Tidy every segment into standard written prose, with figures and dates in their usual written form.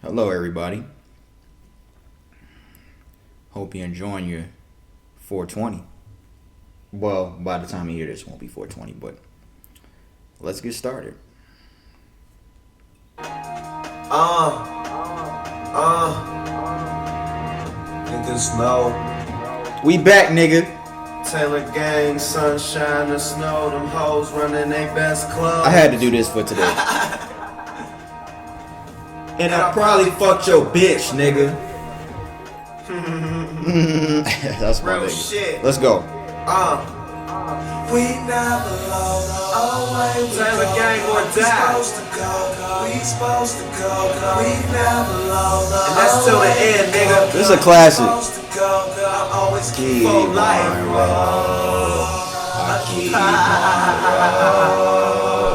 Hello, everybody. Hope you're enjoying your 420. Well, by the time you hear this, it won't be 420, but let's get started. Niggas know. We back, nigga. Taylor gang, sunshine and snow. Them hoes running they best clubs. I had to do this for today. And I probably fucked your bitch, nigga. That's my Real nigga. shit. Let's go. We never load away. Taylor gang or die. We supposed to go. We never load away. And that's till the end, nigga. This is a classic. I always keep Keep for life. on roll. I keep on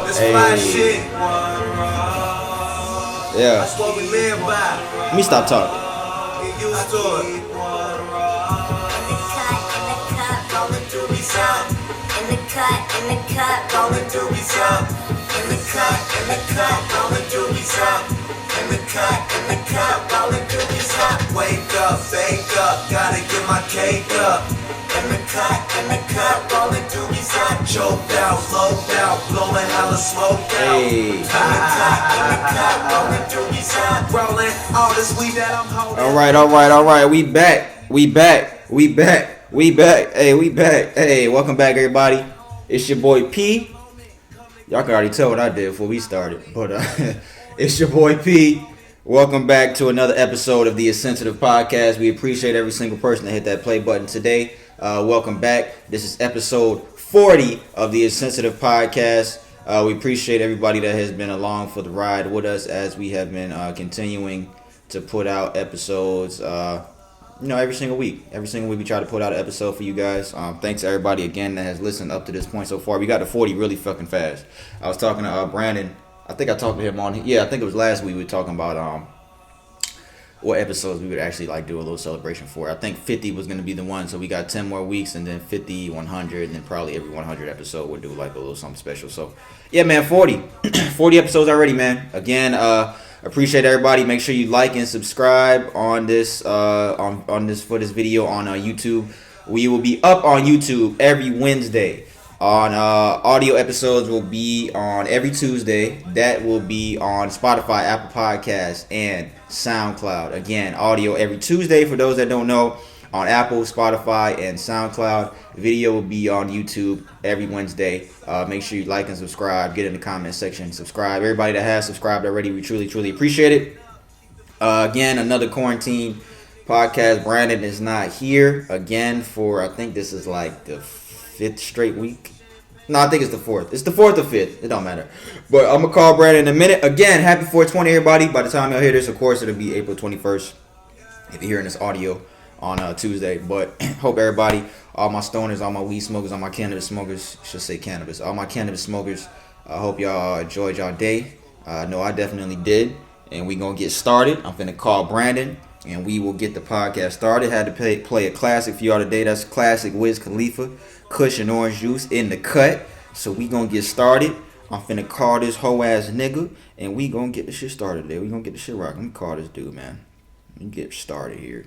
This roll. fly Hey. shit. Yeah. That's what we live by. Let me stop talking. Get used to it. In the cut, rolling doobies up. In the cut, rolling doobies up. In the cut, rolling doobies up. Wake up, bake up, gotta get my cake up. In the cut, rolling doobies up. Choked out, loped out, blowing hella smoke out. Hey. In the cut, rolling doobies up. Rolling all this weed that I'm holding. All right. We back. Hey, we back. Hey, welcome back, everybody. It's your boy P. Y'all can already tell what I did before we started, but it's your boy P. Welcome back to another episode of the Insensitive Podcast. We appreciate every single person that hit that play button today. Welcome back. This is episode 40 of the Insensitive Podcast. We appreciate everybody that has been along for the ride with us as we have been continuing to put out episodes. Every single week. Every single week we try to put out an episode for you guys. Thanks to everybody again that has listened up to this point so far. We got to 40 really fucking fast. I was talking to Brandon. I think I talked to him I think it was last week. We were talking about what episodes we would actually do a little celebration for. I think 50 was going to be the one. So we got 10 more weeks and then 50, 100, and then probably every 100 episode we'll do a little something special. So yeah, man, 40. 40 episodes already, man. Again, appreciate everybody. Make sure you like and subscribe on this on this video on YouTube. We will be up on YouTube every Wednesday. On audio episodes will be on every Tuesday. That will be on Spotify, Apple Podcasts, and SoundCloud. Again, audio every Tuesday for those that don't know. On Apple, Spotify, and SoundCloud. Video will be on YouTube every Wednesday. Make sure you like and subscribe. Get in the comment section. Subscribe. Everybody that has subscribed already, we truly, truly appreciate it. Again, another quarantine podcast. Brandon is not here again for, I think this is the 5th straight week. No, I think it's the 4th. It's the 4th or 5th. It don't matter. But I'm going to call Brandon in a minute. Again, happy 420, everybody. By the time y'all hear this, of course, it'll be April 21st. If you're hearing this audio on Tuesday. But hope everybody, all my stoners, all my weed smokers, all my cannabis smokers, should say cannabis, all my cannabis smokers, I hope y'all enjoyed y'all day. No, I definitely did. And we going to get started. I'm finna call Brandon, and we will get the podcast started. Had to play a classic for y'all today. That's classic Wiz Khalifa, Kush and Orange Juice in the cut. So we going to get started. I'm finna call this hoe ass nigga, and we going to get the shit started today. We going to get the shit rocking. Let me call this dude, man. Let me get started here.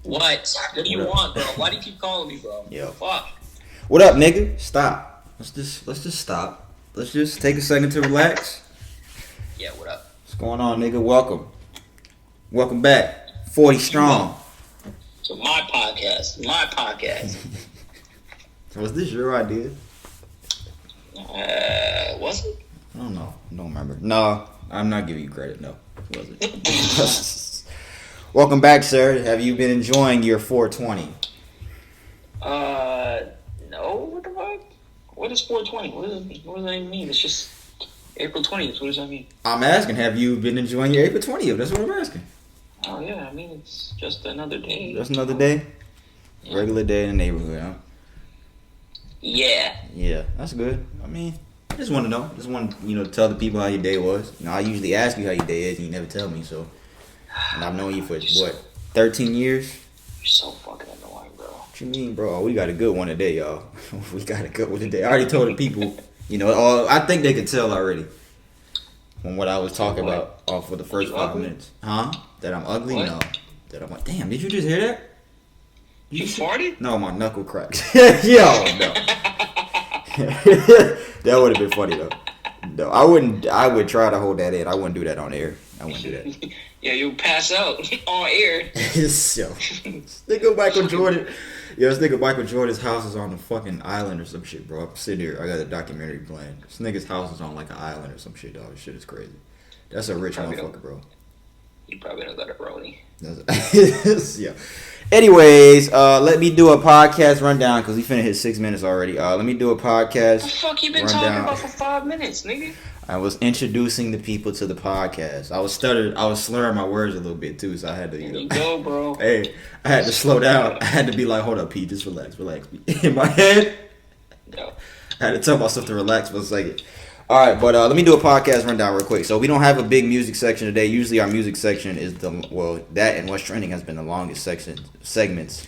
What? What do you want, bro? Why do you keep calling me, bro? Yo. Fuck. What up, nigga? Stop. Let's just stop. Let's just take a second to relax. Yeah, what up? What's going on, nigga? Welcome back. 40 strong. So my podcast. Was this your idea? Was it? I don't know. I don't remember. No, I'm not giving you credit. No, it wasn't. Welcome back, sir. Have you been enjoying your 420? No. What the fuck? What is 420? What does that even mean? It's just April 20th. What does that mean? I'm asking, have you been enjoying your April 20th? That's what I'm asking. Oh yeah, I mean it's just another day. Just another day? Yeah. Regular day in the neighborhood, huh? Yeah. Yeah, that's good. I mean, I just want to know. Just want to, tell the people how your day was. I usually ask you how your day is, and you never tell me, so. And I've known you for, 13 years? You're so fucking annoying, bro. you mean, bro? Oh, we got a good one today, y'all. We got a good one today. I already told the people, I think they could tell already from what I was talking about for the first 5 minutes. Huh? That I'm ugly? What? No. That I'm like, damn, did you just hear that? You farted? No, my knuckle cracked. Yo, no. That would have been funny, though. No, I wouldn't. I would try to hold that in. I wouldn't do that on air. I wouldn't do that. Yeah, you'll pass out on air. Yo, nigga Michael Jordan. Yo, this nigga Michael Jordan's house is on the fucking island or some shit, bro. I'm sitting here. I got a documentary playing. This nigga's house is on like an island or some shit, dog. This shit is crazy. That's a rich motherfucker, bro. You probably don't got a brony. Yeah. Anyways, let me do a podcast rundown because we finna hit 6 minutes already. Let me do a podcast. What the fuck you been talking about for 5 minutes, nigga? I was introducing the people to the podcast. I was slurring my words a little bit too, so I had to, There you go, bro. Hey, I had to slow down. I had to be like, hold up, Pete, just relax. In my head, No. I had to tell myself to relax for a second. All right, but let me do a podcast rundown real quick. So we don't have a big music section today. Usually our music section is that and what's trending has been the longest segments.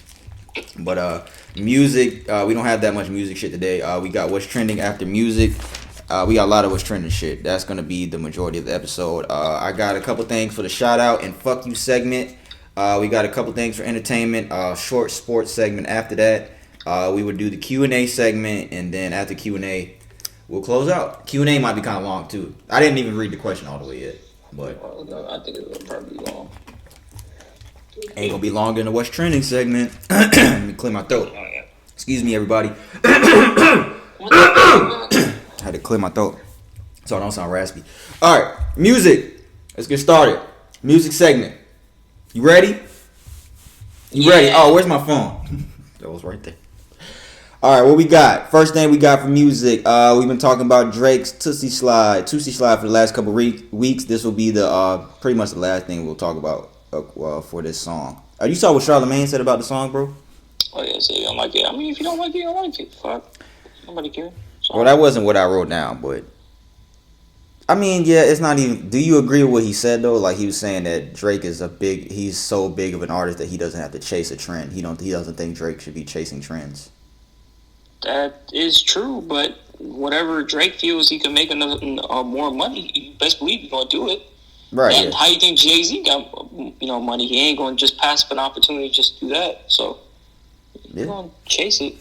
But music, we don't have that much music shit today. We got what's trending after music. We got a lot of what's trending shit. That's gonna be the majority of the episode. I got a couple things for the shout out and fuck you segment. We got a couple things for entertainment. Short sports segment after that. We would do the Q&A segment, and then after Q&A, we'll close out. Q&A might be kind of long too. I didn't even read the question all the way yet, but I think it will probably be long. ain't gonna be longer than the what's trending segment. Let me clear my throat. Oh, yeah. Excuse me, everybody. What the fuck? I had to clear my throat so I don't sound raspy. All right, music. Let's get started. Music segment. You ready? You ready? Oh, where's my phone? That was right there. All right, what we got? First thing we got for music. We've been talking about Drake's Tootsie Slide for the last couple weeks. This will be the pretty much the last thing we'll talk about for this song. You saw what Charlamagne said about the song, bro? Oh yeah, so you don't like it. I mean, if you don't like it, you don't like it. Fuck. Nobody cares. Well, that wasn't what I wrote down, but I mean, yeah, it's not even. Do you agree with what he said though? Like he was saying that Drake is he's so big of an artist that he doesn't have to chase a trend. He doesn't think Drake should be chasing trends. That is true, but whatever Drake feels he can make more money, you best believe he's gonna do it. Right. And yeah. how you think Jay-Z got money? He ain't gonna just pass up an opportunity just to do that. So he's gonna chase it.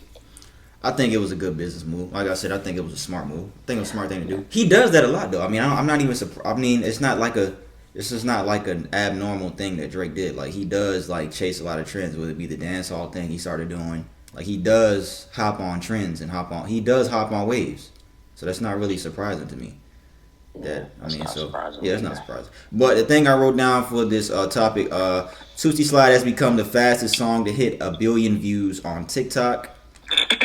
I think it was a good business move. Like I said, I think it was a smart move. I think it was a smart thing to do. He does that a lot, though. I mean, I'm not even surprised. I mean, it's just not like an abnormal thing that Drake did. Like, he does, like, chase a lot of trends, whether it be the dancehall thing he started doing. Like, he does hop on trends and he does hop on waves. So that's not really surprising to me. It's not surprising. But the thing I wrote down for this topic, Tootsie Slide has become the fastest song to hit 1 billion views on TikTok.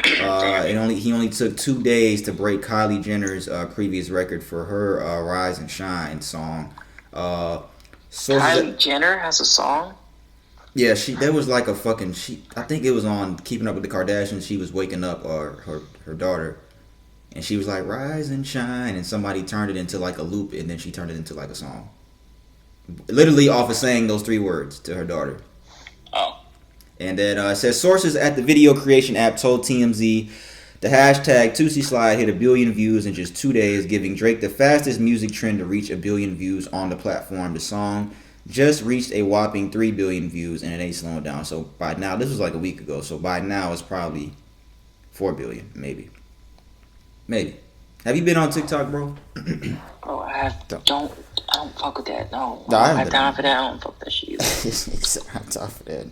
He only took 2 days to break Kylie Jenner's previous record for her "Rise and Shine" song. Kylie Jenner has a song. Yeah, there was like a fucking. I think it was on Keeping Up with the Kardashians. She was waking up her daughter, and she was like "Rise and Shine," and somebody turned it into like a loop, and then she turned it into like a song. Literally off of saying those 3 words to her daughter. Oh. And then it says sources at the video creation app told TMZ the hashtag Tootsie Slide hit 1 billion views in just 2 days, giving Drake the fastest music trend to reach 1 billion views on the platform. The song just reached a whopping 3 billion views, and it ain't slowing down. So by now, this was like a week ago. So by now, it's probably 4 billion, maybe. Have you been on TikTok, bro? Bro, I don't fuck with that. No, I I have time for that. I don't fuck that shit either. I have time for that.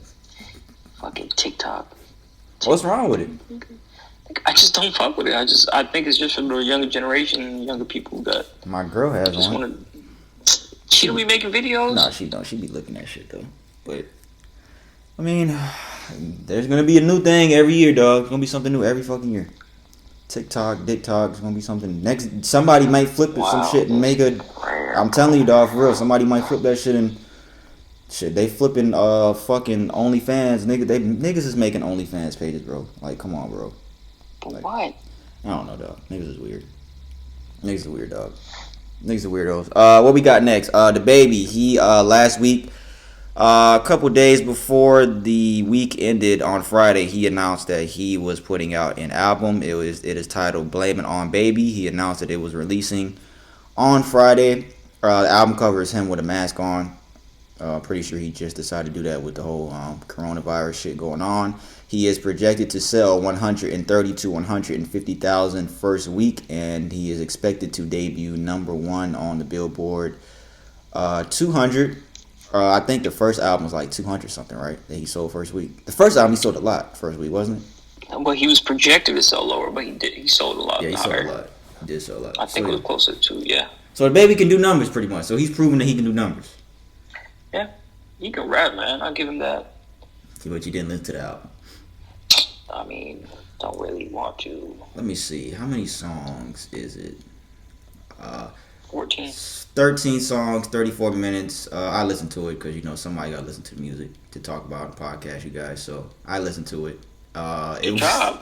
Fucking TikTok. What's wrong with it? I just don't fuck with it. I think it's just for the younger generation, younger people that My girl has just one. want to. She don't be making videos. No, she don't. She be looking at shit though. But I mean, there's gonna be a new thing every year, dog. It's gonna be something new every fucking year. TikTok, it's gonna be something next. Somebody might flip some shit and make a. I'm telling you, dog, for real. Somebody might flip that shit and. Shit, they flipping fucking OnlyFans, niggas is making OnlyFans pages, bro. Like, come on, bro. But like, what? I don't know, dog. Niggas is weird. Niggas are weird, dog. Niggas are weirdos. What we got next? The baby. He last week A couple days before the week ended on Friday, he announced that he was putting out an album. It is titled "Blame It on Baby." He announced that it was releasing on Friday. The album cover is him with a mask on. Pretty sure he just decided to do that with the whole coronavirus shit going on. He is projected to sell 130 to 150,000 first week, and he is expected to debut number one on the Billboard 200. I think the first album was like 200 something, right? That he sold first week. The first album he sold a lot first week, wasn't it? Well, he was projected to sell lower, but he sold a lot. Yeah, he sold a lot. He did sell a lot. I think it was closer to, yeah. So the baby can do numbers pretty much. So he's proven that he can do numbers. Yeah, he can rap, man. I'll give him that. But you didn't listen to the album. I mean, don't really want to. Let me see. How many songs is it? 14. 13 songs, 34 minutes. I listened to it because, somebody got to listen to the music to talk about on the podcast, you guys. So I listened to it. Good job.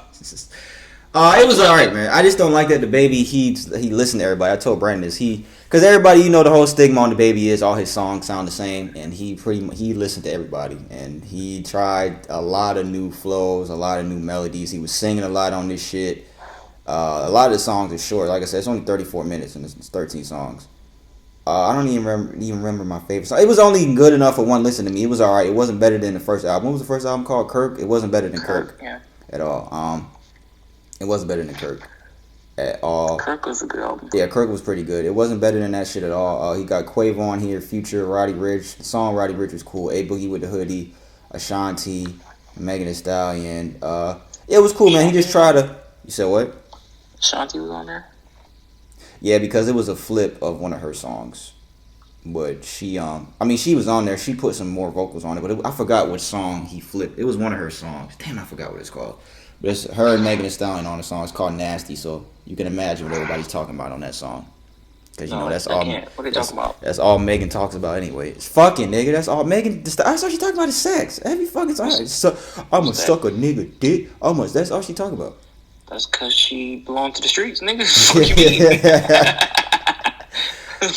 It was all right, man. I just don't like that the baby, he listened to everybody. I told Brandon this. Because everybody, the whole stigma on the baby is all his songs sound the same. And he listened to everybody. And he tried a lot of new flows, a lot of new melodies. He was singing a lot on this shit. A lot of the songs are short. Like I said, it's only 34 minutes and it's 13 songs. I don't even remember my favorite song. It was only good enough for one listen to me. It was all right. It wasn't better than the first album. What was the first album called? Kirk? It wasn't better than Kirk at all. It wasn't better than Kirk at all. Kirk was a good album. Yeah, Kirk was pretty good. It wasn't better than that shit at all. He got Quavo on here, Future, Roddy Ricch. The song Roddy Ricch was cool. A Boogie with the Hoodie, Ashanti, Megan Thee Stallion. It was cool, man. He just tried to... You said what? Ashanti was on there? Yeah, because it was a flip of one of her songs. But she was on there. She put some more vocals on it, but I forgot which song he flipped. It was one of her songs. Damn, I forgot what it's called. But it's her and Megan Thee Stallion on the song. It's called Nasty, so you can imagine what everybody's talking about on that song. Because, that's all... What are they talking about? That's all Megan talks about anyway. It's fucking, nigga. That's all Megan... That's all she talking about is sex. Every fucking time. I'm gonna suck a nigga dick. Almost. That's all she talking about. That's because she belonged to the streets, nigga. What you mean?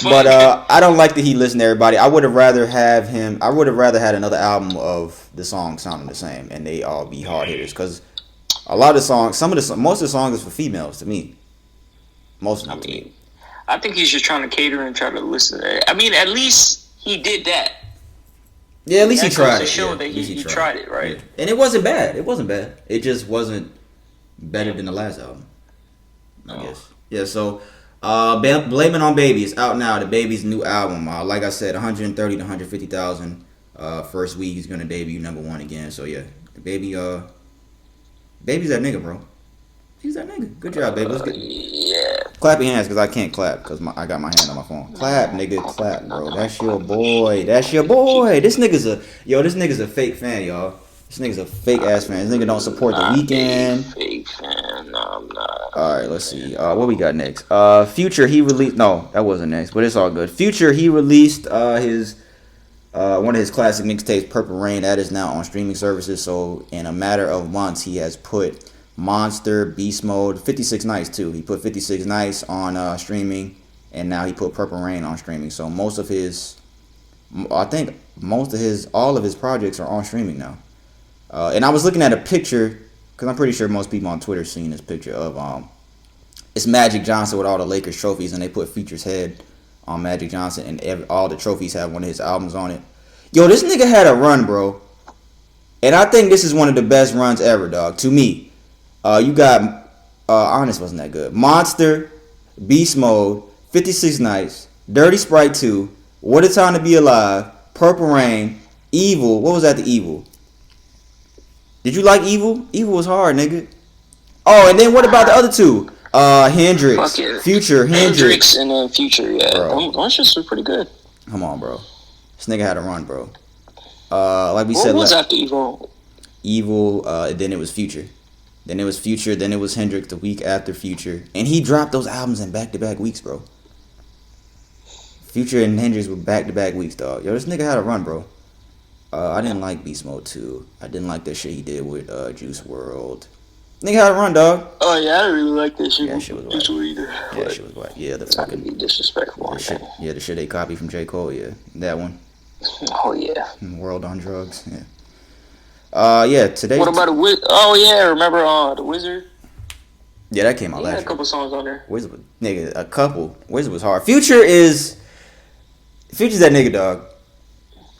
But I don't like that he listened to everybody. I would have rather had another album of the songs sounding the same and they all be hard hitters. Because a lot of the songs, most of the songs is for females to me. Most of them to me. I think he's just trying to cater and try to listen. I mean, at least he did that. Yeah, at least he tried it. Show that he tried it, right? Yeah. And it wasn't bad. It just wasn't better than the last album, I guess. Yeah, so Blame It on Baby is out now. The Baby's new album. Like I said, 130 to 150,000 first week. He's going to debut number one again. So, yeah, the Baby's that nigga, bro. He's that nigga. Good job, baby. Let's get... Yeah. Clap your hands because I can't clap because I got my hand on my phone. Clap, nigga. Clap, bro. That's your boy. This nigga's a fake fan, y'all. This nigga's a fake ass fan. This nigga don't support the Weeknd. Fake fan. No, I'm not. All right, let's see. What we got next? Future. He released. No, that wasn't next, but it's all good. Future. He released his one of his classic mixtapes, Purple Rain. That is now on streaming services. So in a matter of months, he has put Monster, Beast Mode, 56 Nights too. He put 56 Nights on streaming, and now he put Purple Rain on streaming. So all of his projects are on streaming now. And I was looking at a picture, because I'm pretty sure most people on Twitter seen this picture of, it's Magic Johnson with all the Lakers trophies, and they put Future's head on Magic Johnson, and all the trophies have one of his albums on it. Yo, this nigga had a run, bro. And I think this is one of the best runs ever, dog, to me. You got, Honest wasn't that good. Monster, Beast Mode, 56 Nights, Dirty Sprite 2, What a Time to Be Alive, Purple Rain, Evil. What was that, the Evil? Did you like Evil? Evil was hard, nigga. Oh, and then what about the other two? Hendrix, Future, Hendrix, and then Future. Yeah, those shits were pretty good. Come on, bro. This nigga had a run, bro. Like we said, what was after Evil? Evil. Then it was Future. Then it was Future. Then it was Hendrix the week after Future, and he dropped those albums in back-to-back weeks, bro. Future and Hendrix were back-to-back weeks, dog. Yo, this nigga had a run, bro. I didn't like Beast Mode 2. I didn't like that shit he did with Juice WRLD. Nigga had a run, dog. Oh, yeah, I didn't really like that shit. Yeah, shit was Juice WRLD either. Yeah, shit was whack. Yeah, the fucking... Be disrespectful. The shit they copied from J. Cole, yeah. That one. Oh yeah. World on Drugs. Yeah. Yeah. Today. What about the Wiz? Oh yeah, remember the Wizard? Yeah, that came out He had last a year. couple songs on there. Wizard, nigga, a couple. Wizard was hard. Future's that nigga, dog.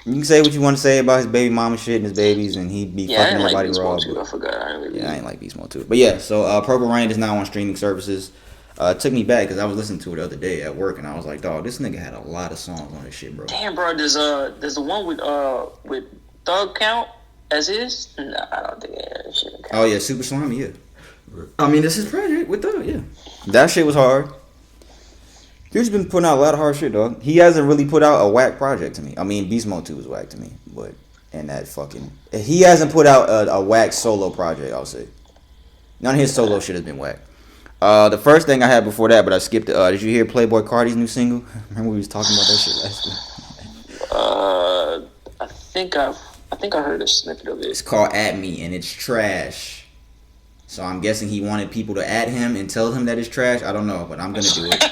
You can say what you want to say about his baby mama shit and his babies, and he be Yeah, I fucking didn't like everybody Beast raw. Mode too. But I forgot. I didn't really. yeah, I ain't like Beast Mode too. But yeah, so Purple Rain is now on streaming services. It took me back because I was listening to it the other day at work, and I was like, dog, this nigga had a lot of songs on this shit, bro. Damn, bro. Does the one with Thug count as is? Nah, I don't think that shit count. Oh yeah, Super Slimy, yeah. I mean, this is project with Thug, yeah. That shit was hard. Future's been putting out a lot of hard shit, dog. He hasn't really put out a whack project to me. I mean, Beast Mode 2 was whack to me, but he hasn't put out a whack solo project, I'll say. None of his solo shit has been whack. The first thing I had before that, but I skipped it. Did you hear Playboy Cardi's new single? Remember we was talking about that shit last week? I think I heard a snippet of it. It's called At Me, and it's trash. So I'm guessing he wanted people to at him and tell him that it's trash. I don't know, but I'm gonna do it.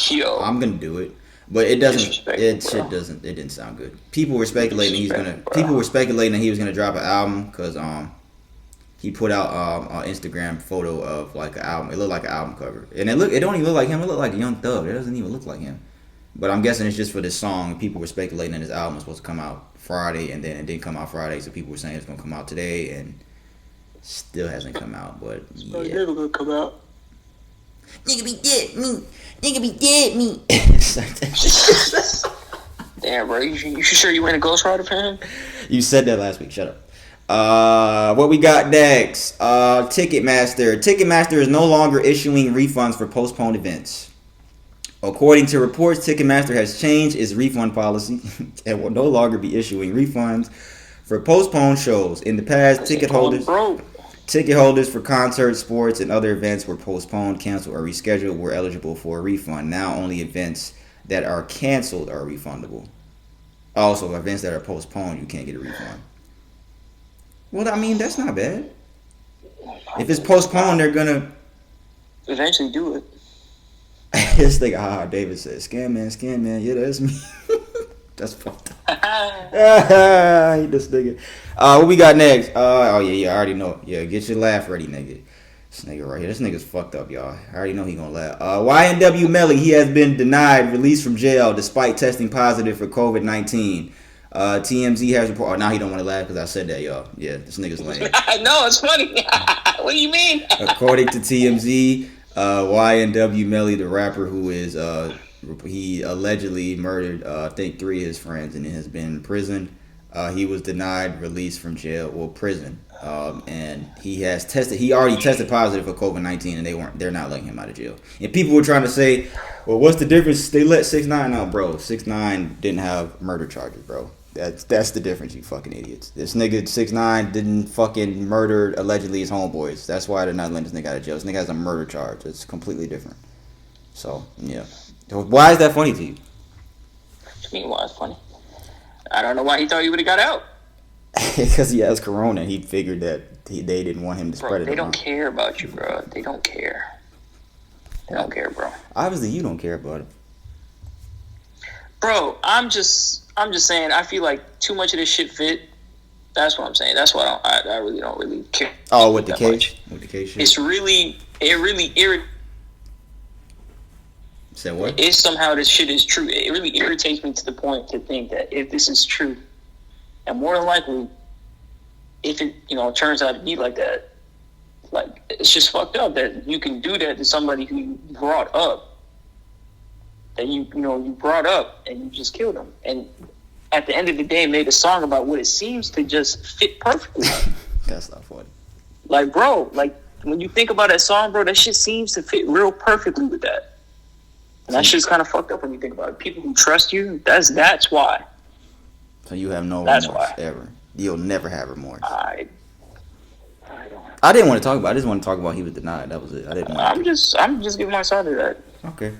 Yo, I'm gonna do it, but it doesn't. It Disrespectful, doesn't. It didn't sound good. People were speculating Disrespectful, People were speculating that he was gonna drop an album because he put out an Instagram photo of like an album. It looked like an album cover, and it don't even look like him. It looked like a Young Thug. It doesn't even look like him. But I'm guessing it's just for this song. People were speculating that his album was supposed to come out Friday, and then it didn't come out Friday. So people were saying it's gonna come out today, and still hasn't come out. But yeah, it's never gonna come out. nigga be dead me. Nigga be dead me. Damn, bro. You sure you ain't a Ghost Rider fan? You said that last week. Shut up. What we got next? Ticketmaster. Ticketmaster is no longer issuing refunds for postponed events. According to reports, Ticketmaster has changed its refund policy and will no longer be issuing refunds for postponed shows. In the past, ticket holders for concerts, sports, and other events were postponed, canceled, or rescheduled were eligible for a refund. Now only events that are canceled are refundable. Also, events that are postponed, you can't get a refund. Well, I mean, that's not bad. If it's postponed, they're gonna eventually do it. this nigga, David said, scam man, yeah, that's me. That's fucked up. I hate this nigga. What we got next? Oh yeah, I already know. Yeah, get your laugh ready, nigga. This nigga right here. This nigga's fucked up, y'all. I already know he gonna laugh. YNW Melly, he has been denied release from jail despite testing positive for COVID-19. TMZ has reported. Oh, now he don't want to laugh because I said that, y'all. Yeah, this nigga's lame. I know, it's funny. What do you mean? According to TMZ, YNW Melly, the rapper who is he allegedly murdered I think 3 of his friends and has been in prison. He was denied release from jail or prison, and he already tested positive for COVID-19, and they're not letting him out of jail. And people were trying to say, well, what's the difference? They let 6ix9ine out, bro. 6ix9ine didn't have murder charges, bro. That's the difference, you fucking idiots. This nigga 6ix9ine didn't fucking murder allegedly his homeboys. That's why they're not letting this nigga out of jail. This nigga has a murder charge. It's completely different. So yeah, why is that funny to you? What do you mean, why it's funny? I don't know why he thought he would have got out. Because he has corona. He figured that they didn't want him to spread it. They don't care about you, bro. They don't care. They don't care, bro. Obviously, you don't care about it. Bro, I'm just saying. I feel like too much of this shit fit. That's what I'm saying. That's why I really don't really care. Oh, with the case, with the case shit. It really irritates. Said what? If somehow this shit is true, it really irritates me to the point to think that if this is true, and more than likely, if it turns out to be like that, like it's just fucked up that you can do that to somebody who you brought up, that you brought up and you just killed him, and at the end of the day made a song about what it seems to just fit perfectly. That's not funny. Like, bro, like when you think about that song, bro, that shit seems to fit real perfectly with that. And that shit's kind of fucked up when you think about it. People who trust you, that's why. So you have no remorse ever. You'll never have remorse. I I didn't want to talk about it. I just want to talk about he was denied. That was it. I didn't want I'm just giving my side of that. Okay.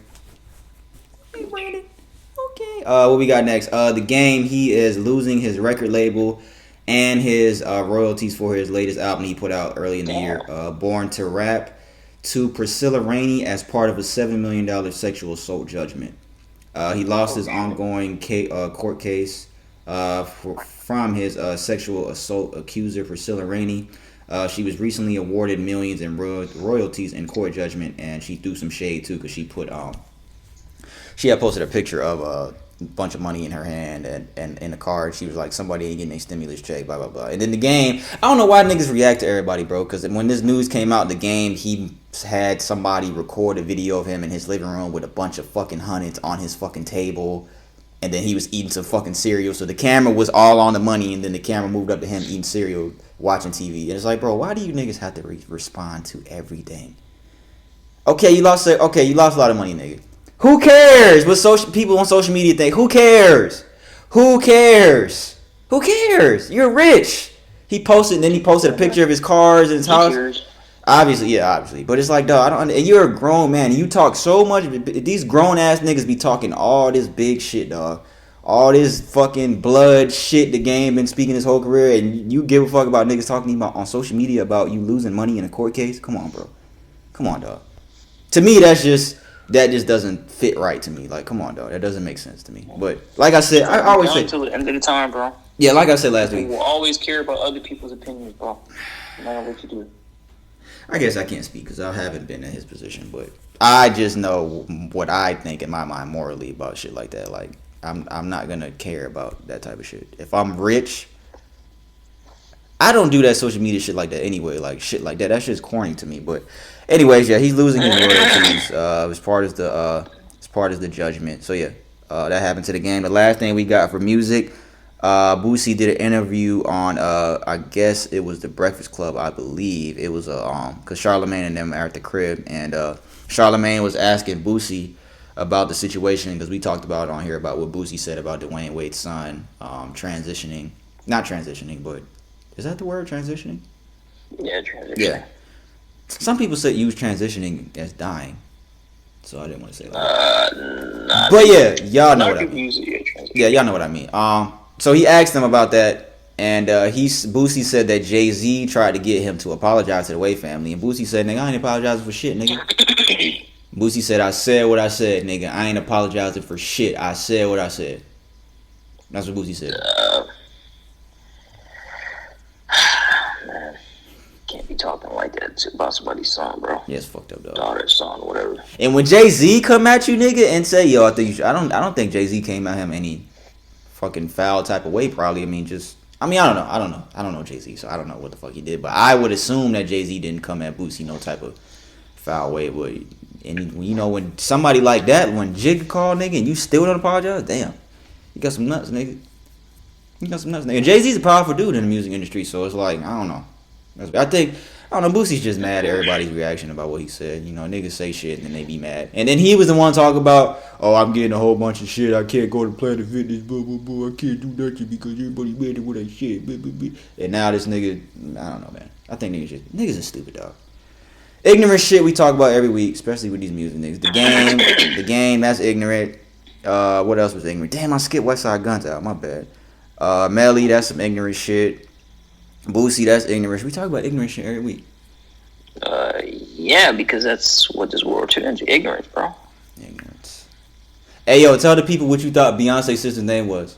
Okay. What we got next? The Game, he is losing his record label and his royalties for his latest album he put out early in the year, Born to Rap, to Priscilla Rainey as part of a $7 million sexual assault judgment. He lost his ongoing court case from his sexual assault accuser, Priscilla Rainey. She was recently awarded millions in royalties in court judgment, and she threw some shade too because she had posted a picture of a bunch of money in her hand and in the card she was like, somebody ain't getting a stimulus check, blah blah blah. And then the game, I don't know why niggas react to everybody, bro, because when this news came out, the game, he had somebody record a video of him in his living room with a bunch of fucking hundreds on his fucking table, and then he was eating some fucking cereal, so the camera was all on the money, and then the camera moved up to him eating cereal, watching TV. And it's like, bro, why do you niggas have to respond to everything? Okay, you lost a lot of money, nigga. Who cares what people on social media think? Who cares? Who cares? Who cares? You're rich. He posted a picture of his cars and his house. Obviously. But it's like, dog, and you're a grown man. And you talk so much. These grown ass niggas be talking all this big shit, dog. All this fucking blood shit the game been speaking his whole career, and you give a fuck about niggas talking about on social media about you losing money in a court case? Come on, bro. Come on, dog. To me, that just doesn't fit right to me. Like, come on, dog. That doesn't make sense to me. But like I said, I always say until the end of the time, bro. Yeah, like I said last week, we will always care about other people's opinions, bro. No matter what you do. I guess I can't speak because I haven't been in his position, but I just know what I think in my mind morally about shit like that. Like, I'm not gonna care about that type of shit. If I'm rich, I don't do that social media shit like that anyway. Like, shit like that. That shit's corny to me. But anyways, yeah, he's losing his royalties as part of the judgment. So yeah, that happened to the game. The last thing we got for music, Boosie did an interview on I guess it was the Breakfast Club, I believe. It was because Charlamagne and them are at the crib, and Charlamagne was asking Boosie about the situation, because we talked about on here about what Boosie said about Dwayne Wade's son transitioning. Not transitioning, but is that the word, transitioning? Yeah, transitioning. Yeah. Some people say use transitioning as dying, so I didn't want to say that. But yeah, y'all know what I mean. Yeah, y'all know what I mean. So he asked him about that, and Boosie said that Jay-Z tried to get him to apologize to the Wade family, and Boosie said, "Nigga, I ain't apologizing for shit, nigga." Boosie said, "I said what I said, nigga. I ain't apologizing for shit. I said what I said." That's what Boosie said. Man, can't be talking like that about somebody's son, bro. Yeah, it's fucked up, dog. Daughter's son, whatever. And when Jay-Z come at you, nigga, and say, "Yo, I think you should," I don't think Jay-Z came at him any fucking foul type of way. Probably. I don't know Jay-Z, so I don't know what the fuck he did. But I would assume that Jay-Z didn't come at Boosie no type of foul way. But and you know, when somebody like that, when Jig called, nigga, and you still don't apologize, damn, you got some nuts, nigga. You got some nuts, nigga. Jay-Z's a powerful dude in the music industry, so it's like, I don't know. I don't know, Boosie's just mad at everybody's reaction about what he said. You know, niggas say shit and then they be mad. And then he was the one talking about, "Oh, I'm getting a whole bunch of shit. I can't go to Planet Fitness, blah, blah, blah. I can't do nothing because everybody mad at what I said, blah, blah, blah." And now this nigga, I don't know, man. I think niggas are stupid, dog. Ignorant shit we talk about every week, especially with these music niggas. The game, that's ignorant. What else was ignorant? Damn, I skipped West Side Guns out. My bad. Melly, that's some ignorant shit. Boosie, that's ignorant. We talk about ignorant shit every week. Yeah, because that's what this world turned into. Ignorance, bro. Ignorance. Hey, yo, tell the people what you thought Beyonce's sister's name was.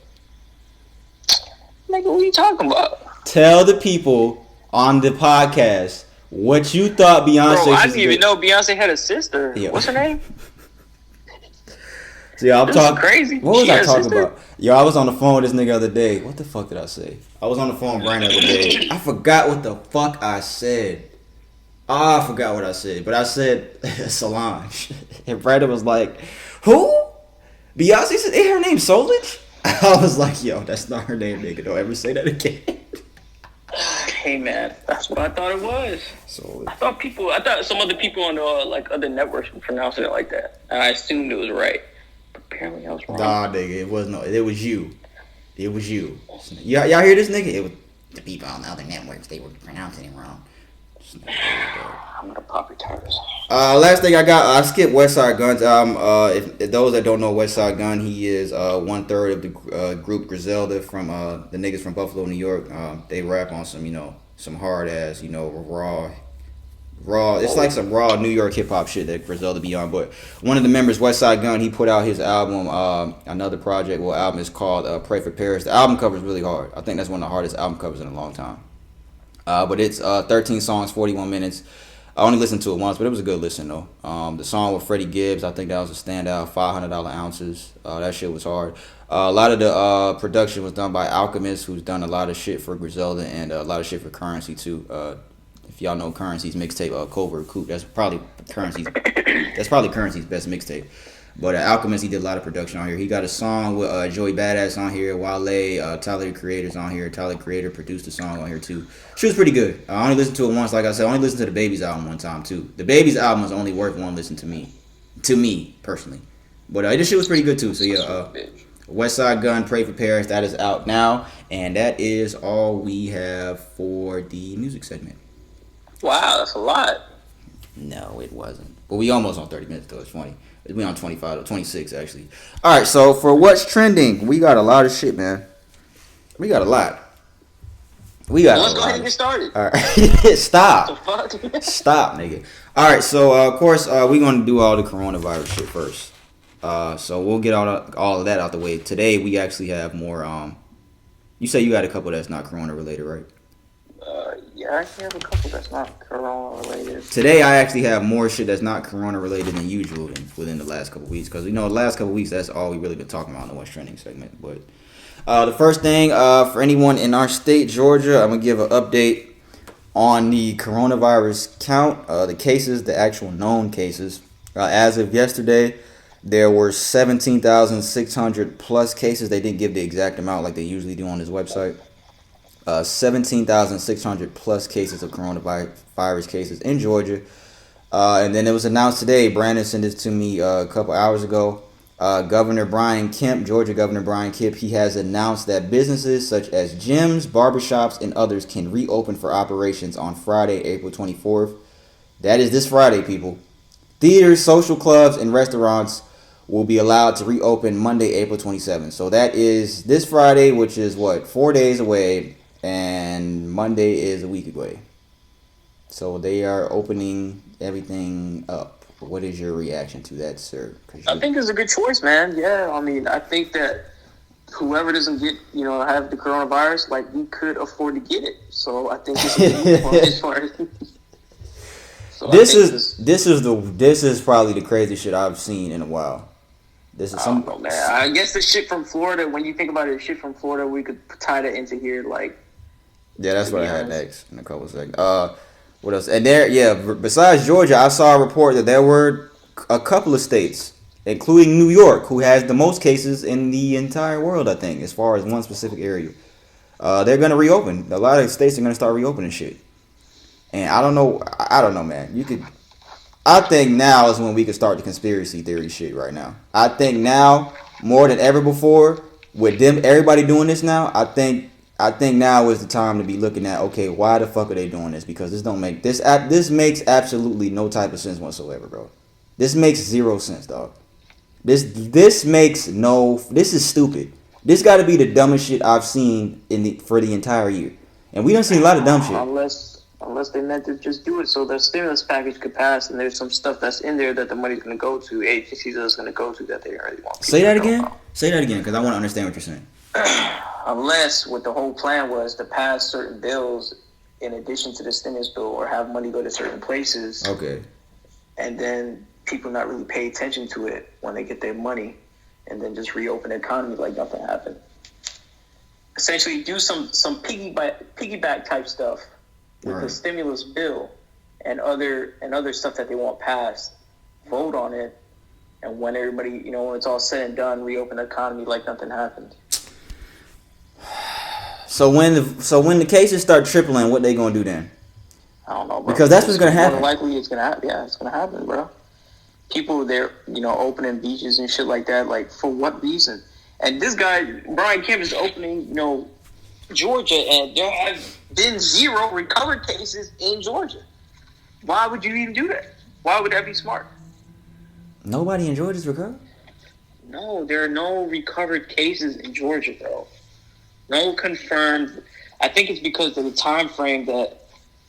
Nigga, what are you talking about? Tell the people on the podcast what you thought Beyonce's sister. Bro, I didn't even know Beyonce had a sister. Yo. What's her name? See, I'm talking crazy. What was I talking about? Yo, I was on the phone with this nigga the other day. What the fuck did I say? I was on the phone with Brian the other day. I forgot what the fuck I said. I forgot what I said. But I said Solange. And Brandon was like, "Who? Beyonce said, ain't her name Solange?" I was like, "Yo, that's not her name, nigga. Don't ever say that again." Hey man, that's what I thought it was. Solange. I thought some other people on other networks were pronouncing it like that. And I assumed it was right. Apparently I was wrong. Nah, nigga, it was you. It was you. Y'all hear this nigga? It was the people on the other networks, they were pronouncing it wrong. I'm gonna pop your tires. Last thing I got, I skipped West Side Gun's album. If those that don't know West Side Gun, he is 1/3 of the group Griselda from the niggas from Buffalo, New York. They rap on some, some hard ass, raw raw. It's like some raw New York hip hop shit that Griselda be on. But one of the members, Westside Gunn, he put out his album, another project. Well, album is called "Pray for Paris." The album cover is really hard. I think that's one of the hardest album covers in a long time. But it's 13 songs, 41 minutes. I only listened to it once, but it was a good listen though. The song with Freddie Gibbs, I think that was a standout. $500 ounces. That shit was hard. A lot of the production was done by Alchemist, who's done a lot of shit for Griselda and a lot of shit for Currency too. If y'all know Currency's mixtape, Covert Coup, that's probably Currency's best mixtape. But Alchemist, he did a lot of production on here. He got a song with Joey Badass on here, Wale, Tyler the Creator's on here. Tyler the Creator produced a song on here too. She was pretty good. I only listened to it once. Like I said, I only listened to the Baby's album one time too. The Baby's album was only worth one listen to me personally. But this shit was pretty good too. So yeah, Westside Gunn, Pray for Paris, that is out now. And that is all we have for the music segment. Wow, that's a lot. No, it wasn't. But we almost on 30 minutes though. It's funny. We on 25 or 26 actually. All right, so for what's trending, we got a lot of shit, man. We got a lot. Let's go ahead and get started. All right, stop. Stop, nigga. All right, so of course we're gonna do all the coronavirus shit first. So we'll get all of that out the way. Today we actually have more. You say you got a couple that's not corona related, right? Yeah, I actually have a couple that's not corona related. Today I actually have more shit that's not corona related than usual within the last couple weeks, because the last couple weeks that's all we really been talking about in the What's Trending segment. But the first thing for anyone in our state, Georgia, I'm gonna give an update on the coronavirus count, the cases, the actual known cases. As of yesterday, there were 17,600 plus cases. They didn't give the exact amount like they usually do on this website. 17,600 plus cases of coronavirus cases in Georgia. And then it was announced today, Brandon sent it to me a couple hours ago. Governor Brian Kemp, Georgia Governor Brian Kemp, he has announced that businesses such as gyms, barbershops, and others can reopen for operations on Friday, April 24th. That is this Friday, people. Theaters, social clubs, and restaurants will be allowed to reopen Monday, April 27th. So that is this Friday, which is 4 days away. And Monday is a week away. So they are opening everything up. What is your reaction to that, sir? I think it's a good choice, man. Yeah, I mean, I think that whoever doesn't get, have the coronavirus, like, we could afford to get it. So I think it's a good point. This is probably the craziest shit I've seen in a while. This is man. I guess the shit from Florida, when you think about it, shit from Florida, we could tie that into here, like. Yeah, that's what I had next in a couple of seconds. What else? And besides Georgia, I saw a report that there were a couple of states, including New York, who has the most cases in the entire world, I think, as far as one specific area. They're going to reopen. A lot of states are going to start reopening shit. And I don't know, man. I think now is when we can start the conspiracy theory shit right now. I think now, more than ever before, with everybody doing this now, I think now is the time to be looking at, okay, why the fuck are they doing this? Because this makes absolutely no type of sense whatsoever, bro. This makes zero sense, dog. This is stupid. This got to be the dumbest shit I've seen for the entire year. And we done seen a lot of dumb shit. Unless they meant to just do it so the stimulus package could pass, and there's some stuff that's in there that the money's going to go to, agencies that it's going to go to that they already want. Say that again, because I want to understand what you're saying. Unless what the whole plan was to pass certain bills in addition to the stimulus bill, or have money go to certain places. Okay. And then people not really pay attention to it when they get their money, and then just reopen the economy like nothing happened. Essentially, do some piggyback type stuff with the stimulus bill and other stuff that they want passed. Vote on it, and when everybody, when it's all said and done, reopen the economy like nothing happened. So when the cases start tripling, what they gonna do then? I don't know, bro. Because that's what's gonna happen. More likely, it's gonna happen. Yeah, it's gonna happen, bro. People they're opening beaches and shit like that. Like, for what reason? And this guy Brian Kemp is opening, Georgia, and there have been 0 recovered cases in Georgia. Why would you even do that? Why would that be smart? Nobody in Georgia's recovered? No, there are no recovered cases in Georgia, though. No confirmed. I think it's because of the time frame that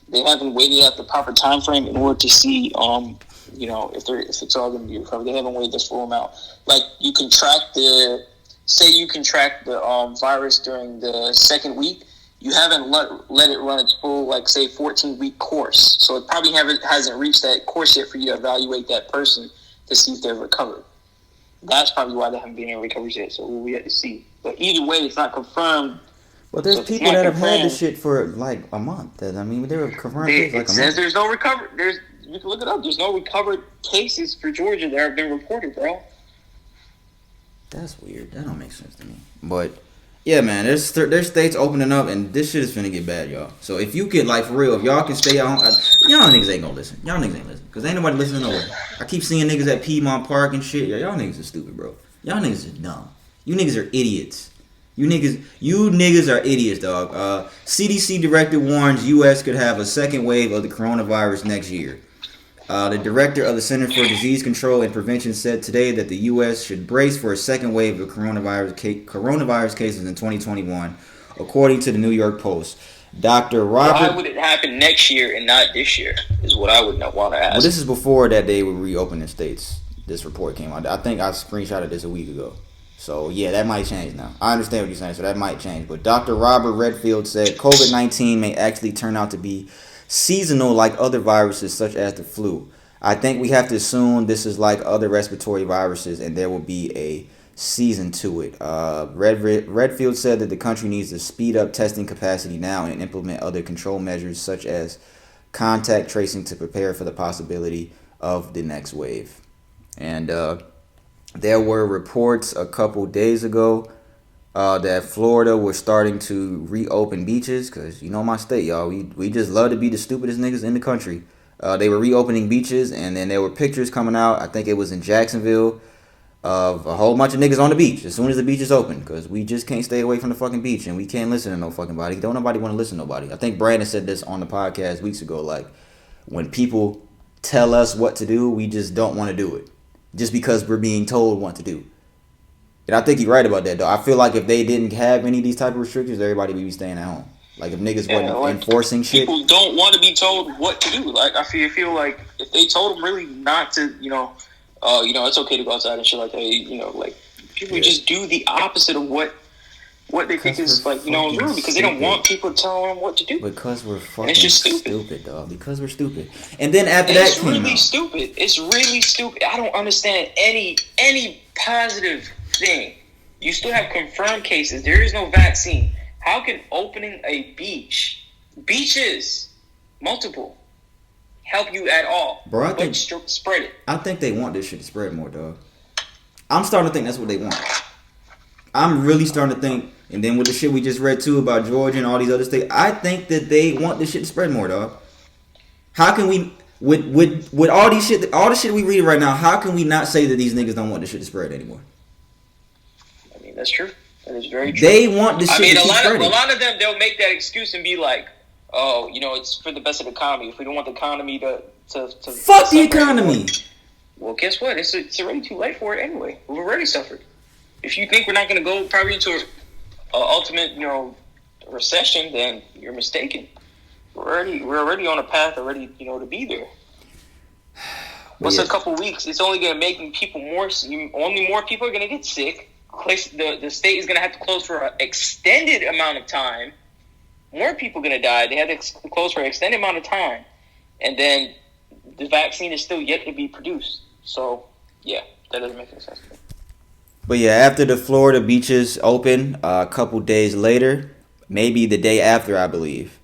they haven't waited at the proper time frame in order to see, if it's all going to be recovered. They haven't waited this full amount. Like you can track the virus during the second week. You haven't let it run its full, 14-week course. So it probably hasn't reached that course yet for you to evaluate that person to see if they're recovered. That's probably why they haven't been able to recover yet. So we have to see. But either way, it's not confirmed. But there's people that have had this shit for a month. I mean, they were confirmed cases a month. It says there's no recovered. You can look it up. There's no recovered cases for Georgia that have been reported, bro. That's weird. That don't make sense to me. But yeah, man, there's states opening up, and this shit is finna get bad, y'all. So if you could, for real, if y'all can stay out, y'all niggas ain't gonna listen. Y'all niggas ain't listening, cause ain't nobody listening no way. I keep seeing niggas at Piedmont Park and shit. Y'all niggas are stupid, bro. Y'all niggas are dumb. You niggas are idiots. You niggas are idiots, dog. CDC director warns U.S. could have a second wave of the coronavirus next year. The director of the Center for Disease Control and Prevention said today that the U.S. should brace for a second wave of coronavirus cases in 2021, according to the New York Post. Dr. Robert... Why would it happen next year and not this year, is what I would want to ask. Well, this is before that they would reopen the states. This report came out. I think I screenshotted this a week ago. So, yeah, that might change now. I understand what you're saying, so that might change. But Dr. Robert Redfield said COVID-19 may actually turn out to be seasonal like other viruses such as the flu. I think we have to assume this is like other respiratory viruses and there will be a season to it. Redfield said that the country needs to speed up testing capacity now and implement other control measures such as contact tracing to prepare for the possibility of the next wave. And there were reports a couple days ago that Florida was starting to reopen beaches, because you know my state, y'all, we just love to be the stupidest niggas in the country. They were reopening beaches, and then there were pictures coming out, I think it was in Jacksonville, of a whole bunch of niggas on the beach as soon as the beach is open, because we just can't stay away from the fucking beach, and we can't listen to no fucking body. Don't nobody want to listen to nobody. I think Brandon said this on the podcast weeks ago, when people tell us what to do, we just don't want to do it, just because we're being told what to do. And I think you're right about that, though. I feel like if they didn't have any of these type of restrictions, everybody would be staying at home. Like, if niggas wasn't enforcing shit. People don't want to be told what to do. Like, I feel like if they told them really not to, it's okay to go outside and shit like that, people just do the opposite of what they think is, rude, because they don't want people telling them what to do. Because we're fucking it's just stupid, dog. Because we're stupid. And then after that came out. It's really stupid. I don't understand any positive thing. You still have confirmed cases. There is no vaccine. How can opening a beaches, multiple, help you at all? Bro, I think spread it. I think they want this shit to spread more, dog. I'm starting to think that's what they want. I'm really starting to think, and then with the shit we just read too about Georgia and all these other states, I think that they want this shit to spread more, dog. How can we, with all the shit we read right now, how can we not say that these niggas don't want this shit to spread anymore? I mean, that's true. That is very true. They want this shit to keep spreading. A lot of them, they'll make that excuse and be like, oh, it's for the best of the economy. If we don't want the economy to fuck the economy. Well, guess what? It's already too late for it anyway. We've already suffered. If you think we're not going to go probably into an ultimate, recession, then you're mistaken. We're already on a path already, to be there. What's a couple weeks? It's only going to make people only more people are going to get sick. The state is going to have to close for an extended amount of time. More people are going to die. They have to close for an extended amount of time. And then the vaccine is still yet to be produced. So, yeah, that doesn't make any sense to me. But yeah, after the Florida beaches open, a couple days later, maybe the day after, I believe,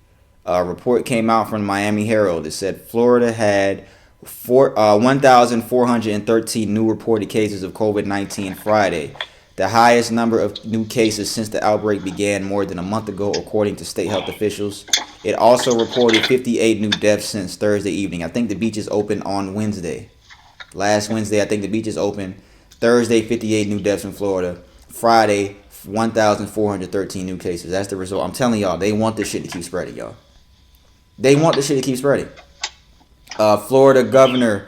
a report came out from the Miami Herald that said Florida had 1,413 new reported cases of COVID-19 Friday, the highest number of new cases since the outbreak began more than a month ago, according to state health officials. It also reported 58 new deaths since Thursday evening. I think the beaches opened on Wednesday. Last Wednesday, I think the beaches opened. Thursday, 58 new deaths in Florida. Friday, 1,413 new cases. That's the result. I'm telling y'all, they want this shit to keep spreading, y'all. They want this shit to keep spreading. Florida governor,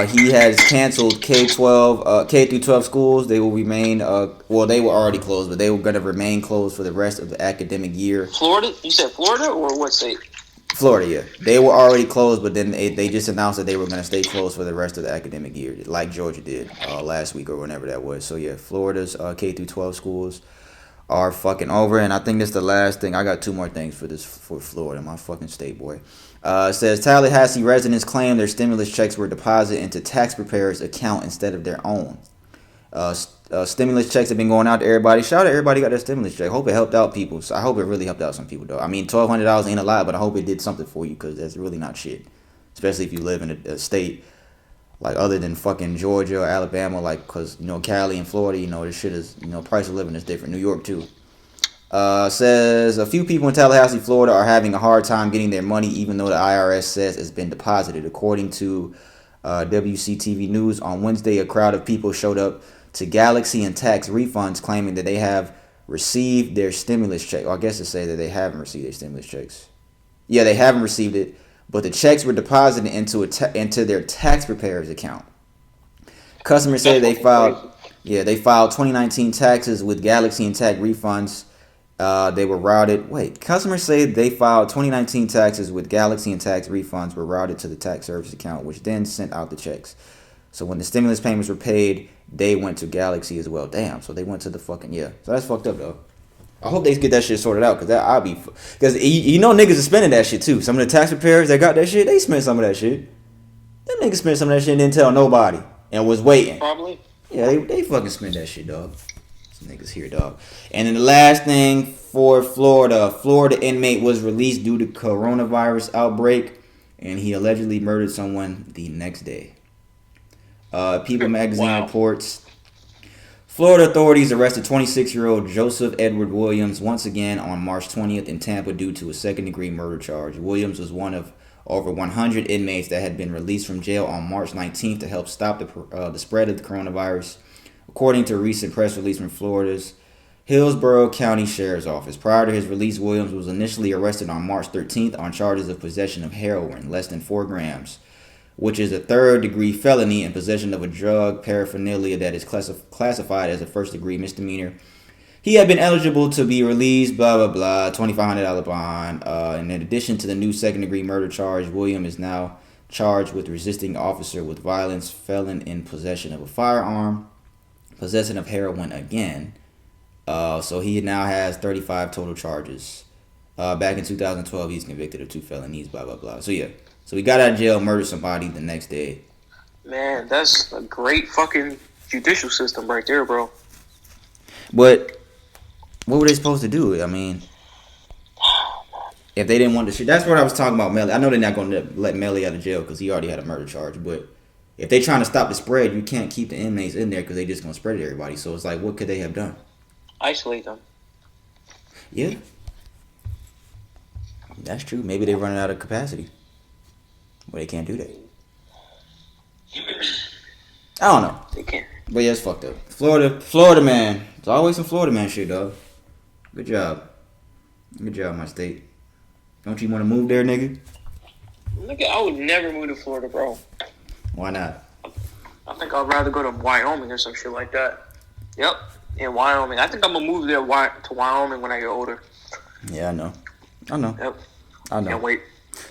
he has canceled K through 12 schools. They will remain, they were already closed, but they were going to remain closed for the rest of the academic year. Florida? You said Florida or what state? Florida, yeah. They were already closed, but then they just announced that they were going to stay closed for the rest of the academic year, like Georgia did last week or whenever that was. So, yeah, Florida's K through 12 schools are fucking over. And I think this is the last thing. I got two more things for Florida, my fucking state, boy. It says Tallahassee residents claim their stimulus checks were deposited into tax preparers' account instead of their own. Stimulus checks have been going out to everybody. Shout out to everybody got their stimulus check. Hope it helped out people. So I hope it really helped out some people, though. I mean, $1,200 ain't a lot, but I hope it did something for you because that's really not shit. Especially if you live in a state like other than fucking Georgia or Alabama, like because Cali and Florida, this shit is price of living is different. New York too. Says a few people in Tallahassee, Florida, are having a hard time getting their money, even though the IRS says it's been deposited. According to WCTV News on Wednesday, a crowd of people showed up to Galaxy and tax refunds, claiming that they have received their stimulus check. Well, I guess to say that they haven't received their stimulus checks. Yeah, they haven't received it, but the checks were deposited into their tax preparers account. Customers say they filed 2019 taxes with Galaxy and tax refunds. They were routed. Customers say they filed 2019 taxes with Galaxy and tax refunds were routed to the tax service account, which then sent out the checks. So when the stimulus payments were paid, they went to Galaxy as well. Damn. So they went to the fucking So that's fucked up though. I hope they get that shit sorted out because niggas are spending that shit too. Some of the tax preparers that got that shit, they spent some of that shit. Them niggas spent some of that shit and didn't tell nobody and was waiting. Probably. Yeah, they fucking spent that shit, dog. Some niggas here, dog. And then the last thing for Florida. Florida inmate was released due to coronavirus outbreak, and he allegedly murdered someone the next day. People magazine reports Florida authorities arrested 26-year-old Joseph Edward Williams once again on March 20th in Tampa due to a second-degree murder charge. Williams was one of over 100 inmates that had been released from jail on March 19th to help stop the spread of the coronavirus, according to a recent press release from Florida's Hillsborough County Sheriff's Office. Prior to his release, Williams was initially arrested on March 13th on charges of possession of heroin, less than 4 grams, which is a third-degree felony, and possession of a drug paraphernalia that is classified as a first-degree misdemeanor. He had been eligible to be released, blah, blah, blah, $2,500 bond. And in addition to the new second-degree murder charge, William is now charged with resisting officer with violence, felon in possession of a firearm, possession of heroin again. So he now has 35 total charges. Back in 2012, he's convicted of 2 felonies, blah, blah, blah. So, yeah. So he got out of jail, murdered somebody the next day. Man, that's a great fucking judicial system right there, bro. But what were they supposed to do? I mean, if they didn't want to shit, that's what I was talking about, Melly. I know they're not going to let Melly out of jail because he already had a murder charge. But if they're trying to stop the spread, you can't keep the inmates in there because they're just going to spread it to everybody. So it's like, what could they have done? Isolate them. Yeah. That's true. Maybe they're running out of capacity. Well, they can't do that. I don't know. They can't. But yeah, it's fucked up. Florida man. It's always some Florida man shit, dog. Good job. Good job, my state. Don't you want to move there, nigga? Nigga, I would never move to Florida, bro. Why not? I think I'd rather go to Wyoming or some shit like that. Yep, in Wyoming. I think I'm gonna move there to Wyoming when I get older. Yeah, I know. Yep. I know. Can't wait.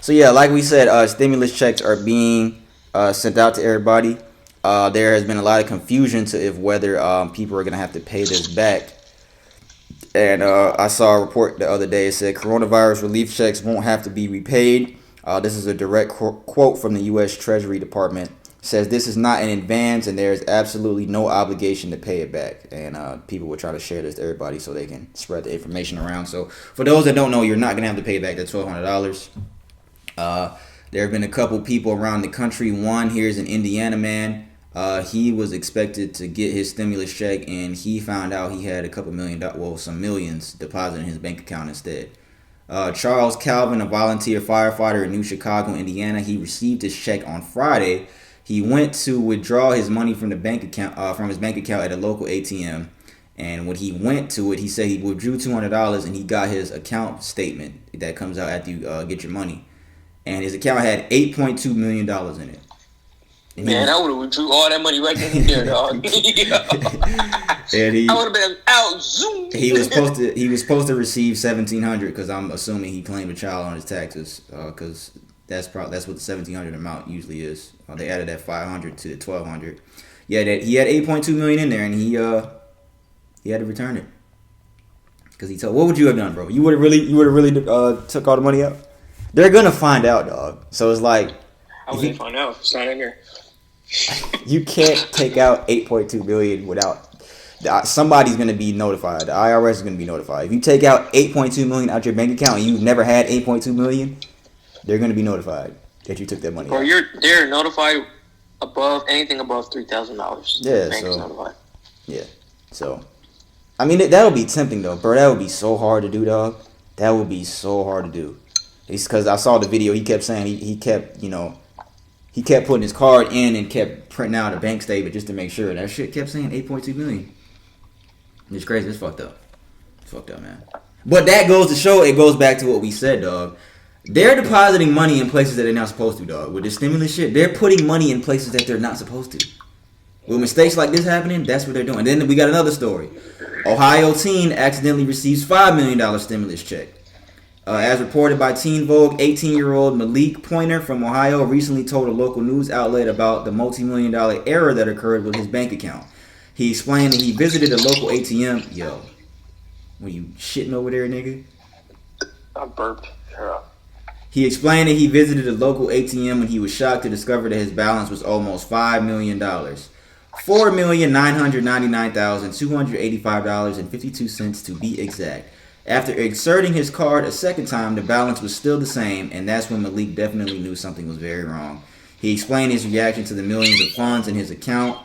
So yeah, like we said, stimulus checks are being sent out to everybody. There has been a lot of confusion to if whether people are gonna have to pay this back. And I saw a report the other day. It said coronavirus relief checks won't have to be repaid. This is a direct quote from the U.S. Treasury Department. It says this is not an advance, and there is absolutely no obligation to pay it back. And people will try to share this to everybody so they can spread the information around. So for those that don't know, you're not gonna have to pay back the $1,200. There have been a couple people around the country. One here's an Indiana man. He was expected to get his stimulus check, and he found out he had a couple some millions deposited in his bank account instead. Charles Calvin, a volunteer firefighter in New Chicago, Indiana, he received his check on Friday. He went to withdraw his money from the bank account from his bank account at a local ATM, and when he went to it, he said he withdrew $200, and he got his account statement that comes out after you get your money, and his account had $8.2 million in it. And Man, I would have withdrew all that money right then and there, dog. and I would have been out. Zoom. he was supposed to receive $1,700 because I'm assuming he claimed a child on his taxes because that's what the $1,700 amount usually is. They added that $500 to the $1,200. Yeah, he had $8.2 million in there, and he had to return it because he told. What would you have done, bro? You would have really took all the money out. They're gonna find out, dog. So it's like, how would they find out? It's not in there. You can't take out $8.2 million without. Somebody's gonna be notified. The IRS is gonna be notified. If you take out $8.2 million out your bank account and you've never had $8.2 million, they're gonna be notified that you took that money. Or out. they're notified anything above $3,000. Yeah, Bank is so notified. yeah, so I mean that would be tempting though, bro. That would be so hard to do, dog. That would be so hard to do. It's because I saw the video. He kept saying he kept putting his card in and kept printing out a bank statement just to make sure. That shit kept saying 8.2 million. It's crazy. It's fucked up. It's fucked up, man. But that goes to show. It goes back to what we said, dog. They're depositing money in places that they're not supposed to, dog. With the stimulus shit, they're putting money in places that they're not supposed to. With mistakes like this happening, that's what they're doing. And then we got another story. Ohio teen accidentally receives $5 million stimulus check. As reported by Teen Vogue, 18-year-old Malik Pointer from Ohio recently told a local news outlet about the multi-million-dollar error that occurred with his bank account. He explained that he visited a local ATM. Yo, when you shitting over there, nigga? I burped. Yeah. He explained that he visited a local ATM when he was shocked to discover that his balance was almost $5 million. $4,999,285.52 to be exact. After exerting his card a second time, the balance was still the same, and that's when Malik definitely knew something was very wrong. He explained his reaction to the millions of funds in his account.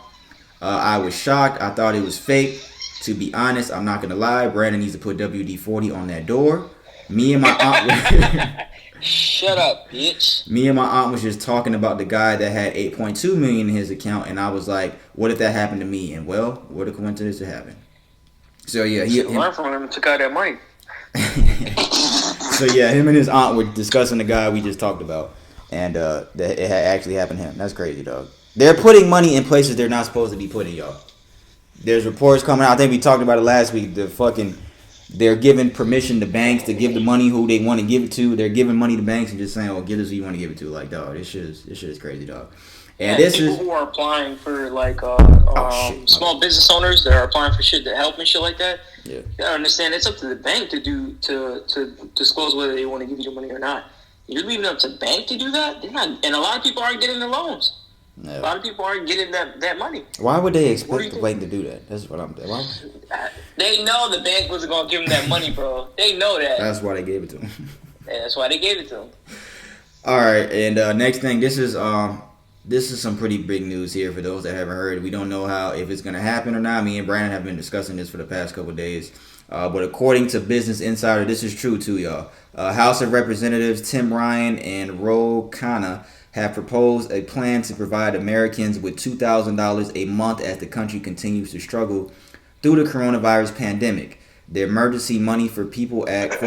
I was shocked. I thought it was fake. To be honest, I'm not going to lie. Brandon needs to put WD-40 on that door. Me and my aunt... Shut up, bitch. Me and my aunt was just talking about the guy that had 8.2 million in his account, and I was like, what if that happened to me? And well, what a coincidence to happen. So yeah, he learned from him and took out that money. So yeah, him and his aunt were discussing the guy we just talked about, and that it had actually happened to him. That's crazy, dog. They're putting money in places they're not supposed to be putting, y'all. There's reports coming out. I think we talked about it last week. They're giving permission to banks to give the money who they want to give it to. They're giving money to banks and just saying, "Oh, give us who you want to give it to." Like, dog, this shit is crazy, dog. And this people is who are applying for small business owners that are applying for shit to help and shit like that. Yeah, you gotta understand it's up to the bank to disclose whether they want to give you the money or not. You're leaving it up to the bank to do that. They're not, and a lot of people aren't getting the loans. No. A lot of people aren't getting that money. Why would they expect the bank to do that? That's what I'm. Why? They know the bank wasn't gonna give them that money, bro. They know that. That's why they gave it to them. Yeah, that's why they gave it to them. All right, and next thing, this is some pretty big news here for those that haven't heard. We don't know if it's gonna happen or not. Me and Brandon have been discussing this for the past couple of days. But according to Business Insider, this is true too, y'all. House of Representatives Tim Ryan and Ro Khanna have proposed a plan to provide Americans with $2,000 a month as the country continues to struggle through the coronavirus pandemic. The Emergency Money for the People Act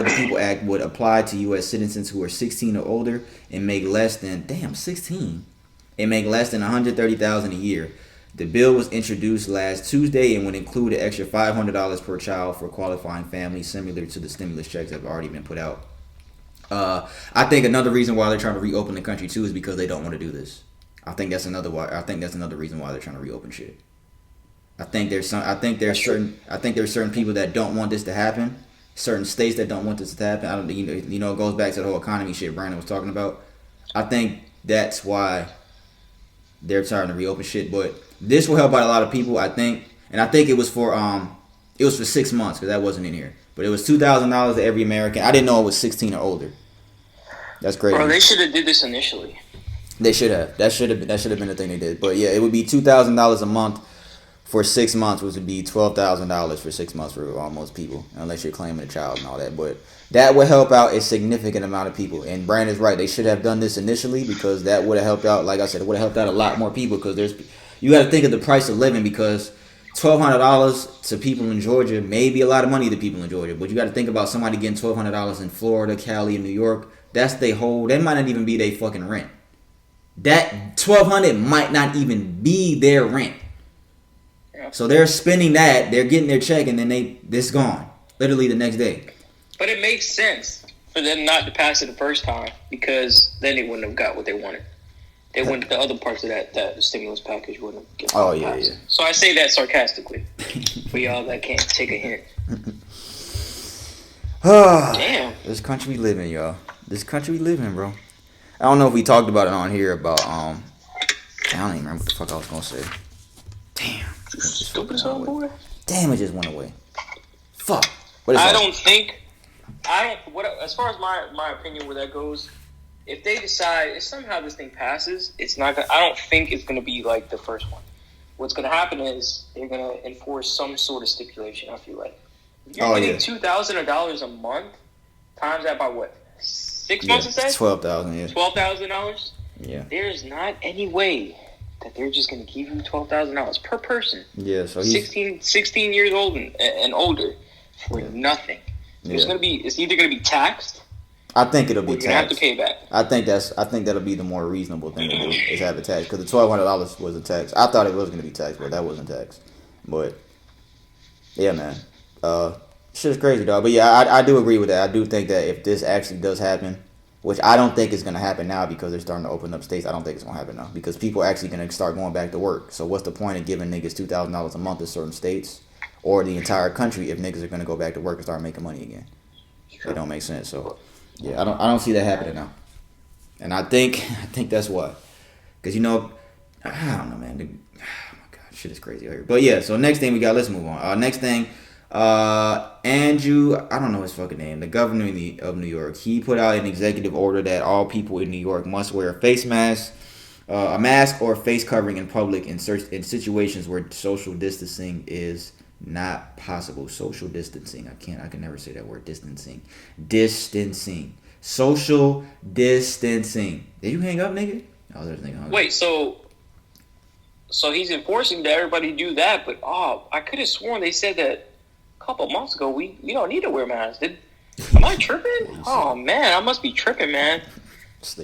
would apply to U.S. citizens who are 16 or older and make less than $130,000 a year. The bill was introduced last Tuesday and would include an extra $500 per child for qualifying families, similar to the stimulus checks that have already been put out. I think another reason why they're trying to reopen the country too is because they don't want to do this. I think that's another reason why they're trying to reopen shit. I think there's certain people that don't want this to happen. Certain states that don't want this to happen. It goes back to the whole economy shit Brandon was talking about. I think that's why they're trying to reopen shit. But this will help out a lot of people, I think. And I think it was for 6 months because that wasn't in here. But it was $2,000 to every American. I didn't know it was 16 or older. That's crazy. Bro, they should have did this initially. They should have. That should have been the thing they did. But yeah, it would be $2,000 a month for 6 months, which would be $12,000 for 6 months for almost people, unless you're claiming a child and all that. But that would help out a significant amount of people. And Brandon's right. They should have done this initially because that would have helped out. Like I said, it would have helped out a lot more people because you got to think of the price of living because $1,200 to people in Georgia may be a lot of money to people in Georgia, but you got to think about somebody getting $1,200 in Florida, Cali, and New York. That's that might not even be their fucking rent. that $1,200 might not even be their rent. Yeah. So they're spending that, they're getting their check, and then this gone literally the next day. But it makes sense for them not to pass it the first time, because then they wouldn't have got what they wanted. They wouldn't. The other parts of that stimulus package wouldn't have get Oh, yeah, passed. yeah. So I say that sarcastically for y'all that can't take a hint. Damn. This country we live in, y'all. This country we live in, bro. I don't know if we talked about it on here about I don't even remember what the fuck I was gonna say. Damn. Stupid son boy. Damn, it just went away. Fuck. What is I that? don't think. As far as my opinion where that goes, if they decide if somehow this thing passes, it's not gonna, I don't think it's gonna be like the first one. What's gonna happen is they're gonna enforce some sort of stipulation. I feel like if you're getting $2,000 a month, times that by what? 6 months? It says $12,000. Yeah. $12,000. Yeah. There's not any way that they're just gonna give you $12,000 per person. Yeah. So he's 16 years old and older for nothing. It's either gonna be taxed. I think it'll be taxed. You have to pay back. I think that'll be the more reasonable thing to do is have it taxed, because the $1,200 was a tax. I thought it was gonna be taxed, but that wasn't taxed. But yeah, man, shit's crazy, dog. But yeah, I do agree with that. I do think that if this actually does happen, which I don't think is gonna happen now because they're starting to open up states. I don't think it's gonna happen now because people are actually gonna start going back to work. So what's the point of giving niggas $2,000 a month in certain states or the entire country if niggas are gonna go back to work and start making money again? It don't make sense. So yeah, I don't see that happening now. And I think that's why. Because I don't know, man. Oh my god, shit is crazy out here. But yeah, so next thing we got, let's move on. Next thing, Andrew, I don't know his fucking name, the governor of New York, he put out an executive order that all people in New York must wear a face mask, a mask or face covering in public in situations where social distancing is not possible. Social distancing. I can never say that word. Distancing. Social distancing. Did you hang up, nigga? Oh, there's a nigga hung up. Wait, so he's enforcing that everybody do that, but I could have sworn they said that a couple months ago we don't need to wear masks. Am I tripping? Oh man, I must be tripping, man.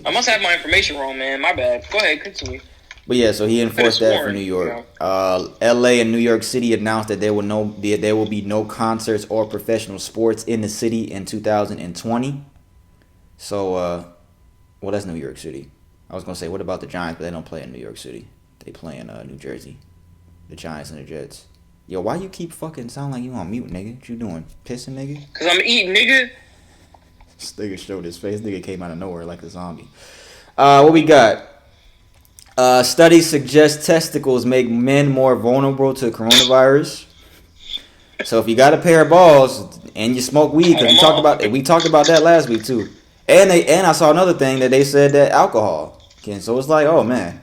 I must have my information wrong, man. My bad. Go ahead, continue. But yeah, so he enforced that for New York. L.A. and New York City announced that there will be no concerts or professional sports in the city in 2020. So, well, that's New York City. I was gonna say, what about the Giants? But they don't play in New York City. They play in New Jersey. The Giants and the Jets. Yo, why you keep fucking sound like you on mute, nigga? What you doing? Pissing, nigga? Cause I'm eating, nigga. This nigga showed his face. Nigga came out of nowhere like a zombie. What we got? Studies suggest testicles make men more vulnerable to coronavirus. So if you got a pair of balls and you smoke weed, because we talked about that last week too. And I saw another thing that they said that alcohol can. So it's like, oh man,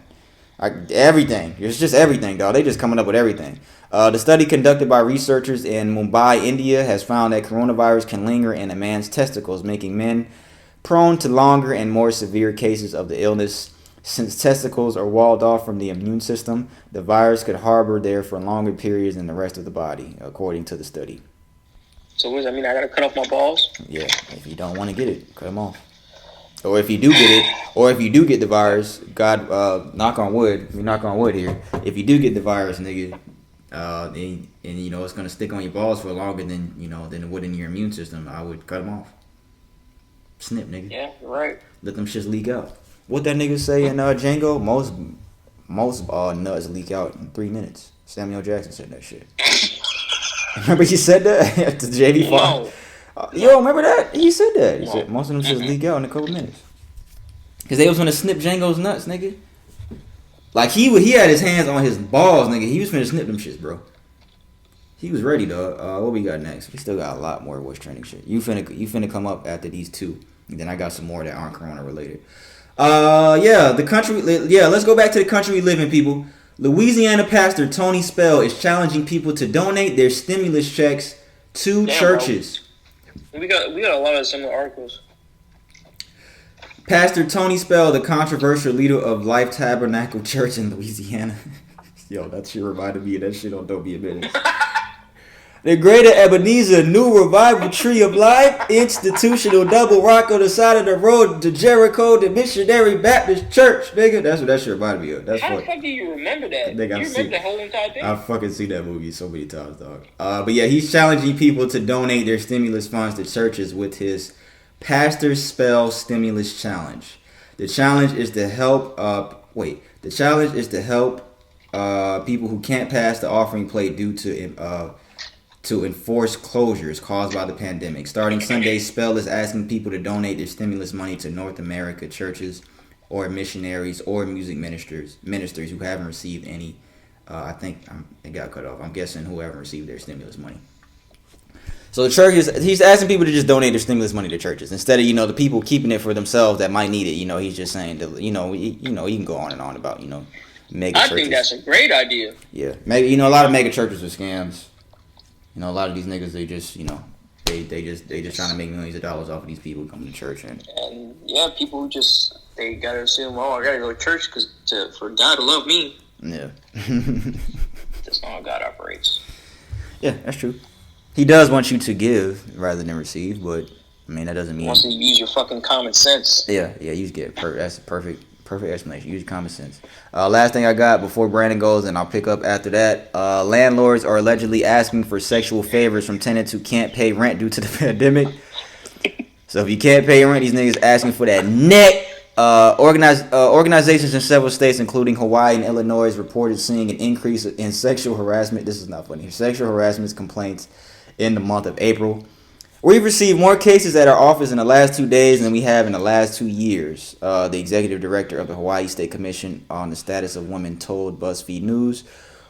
everything. It's just everything, dog. They just coming up with everything. The study conducted by researchers in Mumbai, India, has found that coronavirus can linger in a man's testicles, making men prone to longer and more severe cases of the illness. Since testicles are walled off from the immune system, the virus could harbor there for longer periods than the rest of the body, according to the study. So what does that mean? I gotta cut off my balls? Yeah, if you don't want to get it, cut them off. Or if you do get it, or if you do get the virus, God, knock on wood, we knock on wood here. If you do get the virus, nigga, and it's gonna stick on your balls for longer than it would in your immune system, I would cut them off. Snip, nigga. Yeah, you're right. Let them shits leak out. What that nigga say in Django? Most nuts leak out in 3 minutes. Samuel Jackson said that shit. Remember he said that to JV Fox? Yo, remember that? He said that. He said most of them just leak out in a couple minutes. Cause they was gonna snip Django's nuts, nigga. Like he had his hands on his balls, nigga. He was finna snip them shits, bro. He was ready, dog. What we got next? We still got a lot more voice training shit. You finna come up after these two. And then I got some more that aren't corona related. The country. Yeah, let's go back to the country we live in, people. Louisiana pastor Tony Spell is challenging people to donate their stimulus checks to churches. Bro. We got a lot of similar articles. Pastor Tony Spell, the controversial leader of Life Tabernacle Church in Louisiana. Yo, that shit reminded me of that shit on Don't Be a Minute. The Greater Ebenezer New Revival Tree of Life Institutional Double Rock on the side of the road to Jericho, the Missionary Baptist Church, nigga. That's what that shit reminded me of. That's How funny. the fuck do you remember that? Nigga, You remember the whole entire thing? I've fucking seen that movie so many times, dog. But yeah, he's challenging people to donate their stimulus funds to churches with his Pastor Spell Stimulus Challenge. The challenge is to help. The challenge is to help people who can't pass the offering plate due to enforce closures caused by the pandemic. Starting Sunday, Spell is asking people to donate their stimulus money to North America churches or missionaries or music ministers who haven't received any. I think it got cut off. I'm guessing whoever received their stimulus money. So the churches, he's asking people to just donate their stimulus money to churches instead of the people keeping it for themselves that might need it. He's just saying that you can go on and on about mega churches. I think that's a great idea. Yeah, maybe a lot of mega churches are scams. A lot of these niggas, they just they just trying to make millions of dollars off of these people coming to church and yeah, people who just they gotta assume, I gotta go to church for God to love me. Yeah, that's not how God operates. Yeah, that's true. He does want you to give rather than receive, but I mean that doesn't mean. He wants you to use your fucking common sense. Yeah, you get that's a perfect explanation. Use common sense. Last thing I got before Brandon goes, and I'll pick up after that. Landlords are allegedly asking for sexual favors from tenants who can't pay rent due to the pandemic. So if you can't pay rent, these niggas asking for that neck. Organizations in several states, including Hawaii and Illinois, reported seeing an increase in sexual harassment. This is not funny. Sexual harassment complaints in the month of April. We've received more cases at our office in the last 2 days than we have in the last 2 years. The executive director of the Hawaii State Commission on the Status of Women told BuzzFeed News.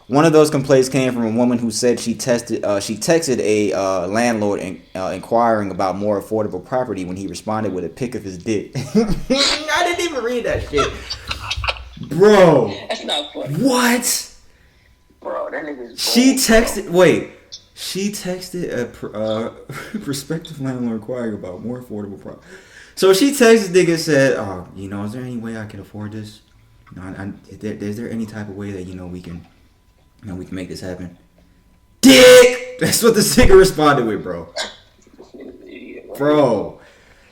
One of those complaints came from a woman who said she texted a landlord inquiring about more affordable property when he responded with a pic of his dick. I didn't even read that shit. Bro. That's not funny. What? Bro, that nigga's bold, She texted... Bro. Wait. She texted a prospective landlord inquiring about more affordable property. So she texted nigga and said, "Oh, is there any way I can afford this? Is there any type of way that we can, we can make this happen?" Dick. That's what the nigga responded with, bro. Bro,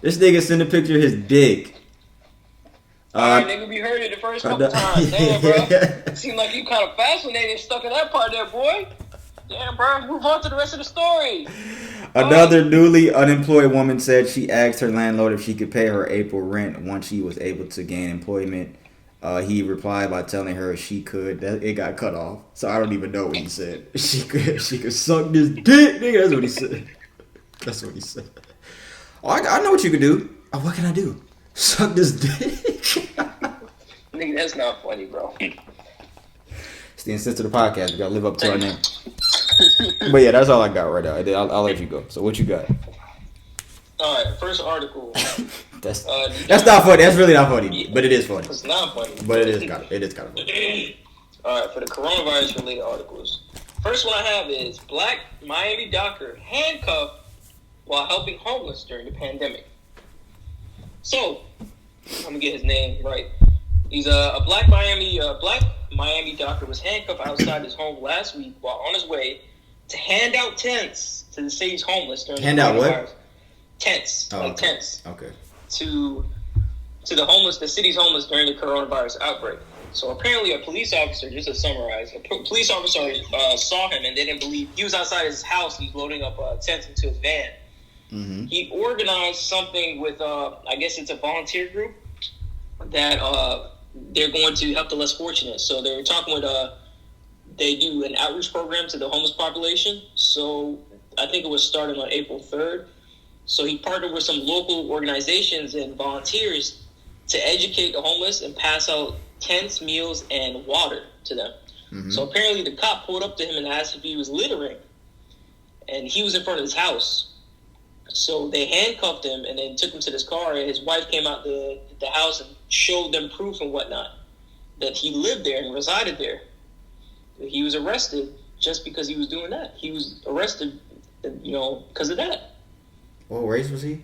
this nigga sent a picture of his dick. Alright, nigga, we heard it the first couple times. Damn, bro. Seemed like you kind of fascinated, stuck in that part there, boy. Damn, bro, move on to the rest of the story. Another newly unemployed woman said she asked her landlord if she could pay her April rent once she was able to gain employment. He replied by telling her she could. It got cut off, so I don't even know what he said. She could suck this dick, nigga. That's what he said. That's what he said. Oh, I know what you could do. Oh, what can I do? Suck this dick. Nigga, that's not funny, bro. It's the insist of the podcast. We gotta live up to our name. But yeah, that's all I got right now. I'll let you go. So what you got? Alright, first article. That's not funny. That's really not funny. But it is funny. It's not funny. But it is kind of funny. Alright, for the coronavirus related articles. First one I have is Black Miami doctor handcuffed while helping homeless during the pandemic. So, I'm gonna get his name right. He's a black Miami doctor was handcuffed outside his home last week while on his way to hand out tents to the city's homeless during hand the out coronavirus. what? Tents, tents. Okay. To the city's homeless during the coronavirus outbreak. So apparently, a police officer, just to summarize, police officer saw him and didn't believe he was outside his house. He's loading up tents into his van. Mm-hmm. He organized something with, I guess it's a volunteer group that they're going to help the less fortunate. So they were talking with, they do an outreach program to the homeless population. So I think it was starting on April 3rd. So he partnered with some local organizations and volunteers to educate the homeless and pass out tents, meals, and water to them. Mm-hmm. So apparently the cop pulled up to him and asked if he was littering. And he was in front of his house. So they handcuffed him and then took him to this car, and his wife came out the house and showed them proof and whatnot that he lived there and resided there. He was arrested just because he was doing that. He was arrested, because of that. What race was he?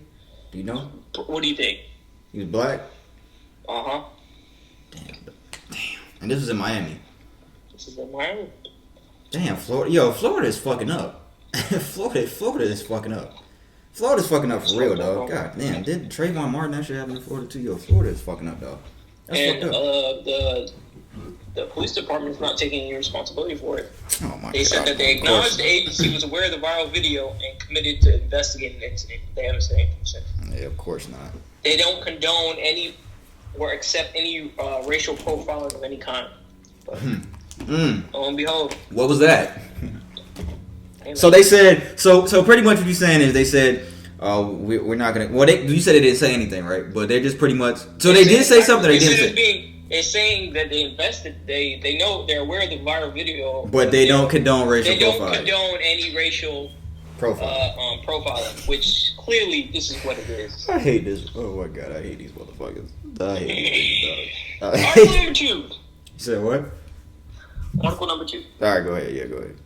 Do you know? What do you think? He was black? Uh-huh. Damn. And this was in Miami? This is in Miami. Damn, Florida. Yo, Florida is fucking up. Florida is fucking up. Florida's fucking up for real, dog. God damn, did Trayvon Martin that shit happen in Florida too? Yo, Florida is fucking up, dog. That's And fucked up. the police department is not taking any responsibility for it. Oh my They god. said that they acknowledged the agency was aware of the viral video and committed to investigating the incident. They haven't said anything since. Yeah, of course not. They don't condone any or accept any racial profiling of any kind. But lo and behold, What was that? So they said. So pretty much what you're saying is they said, we're not gonna. Well, you said they didn't say anything, right? But they're just pretty much. So they did say something. They didn't say. It's saying that they invested. They know they're aware of the viral video, But they don't condone racial They don't profiling. condone any racial profiling, which clearly this is what it is. I hate this. Oh my god, I hate these motherfuckers. I hate these dog. Article number 2. You said what? Article number 2. All right, go ahead. Yeah, go ahead.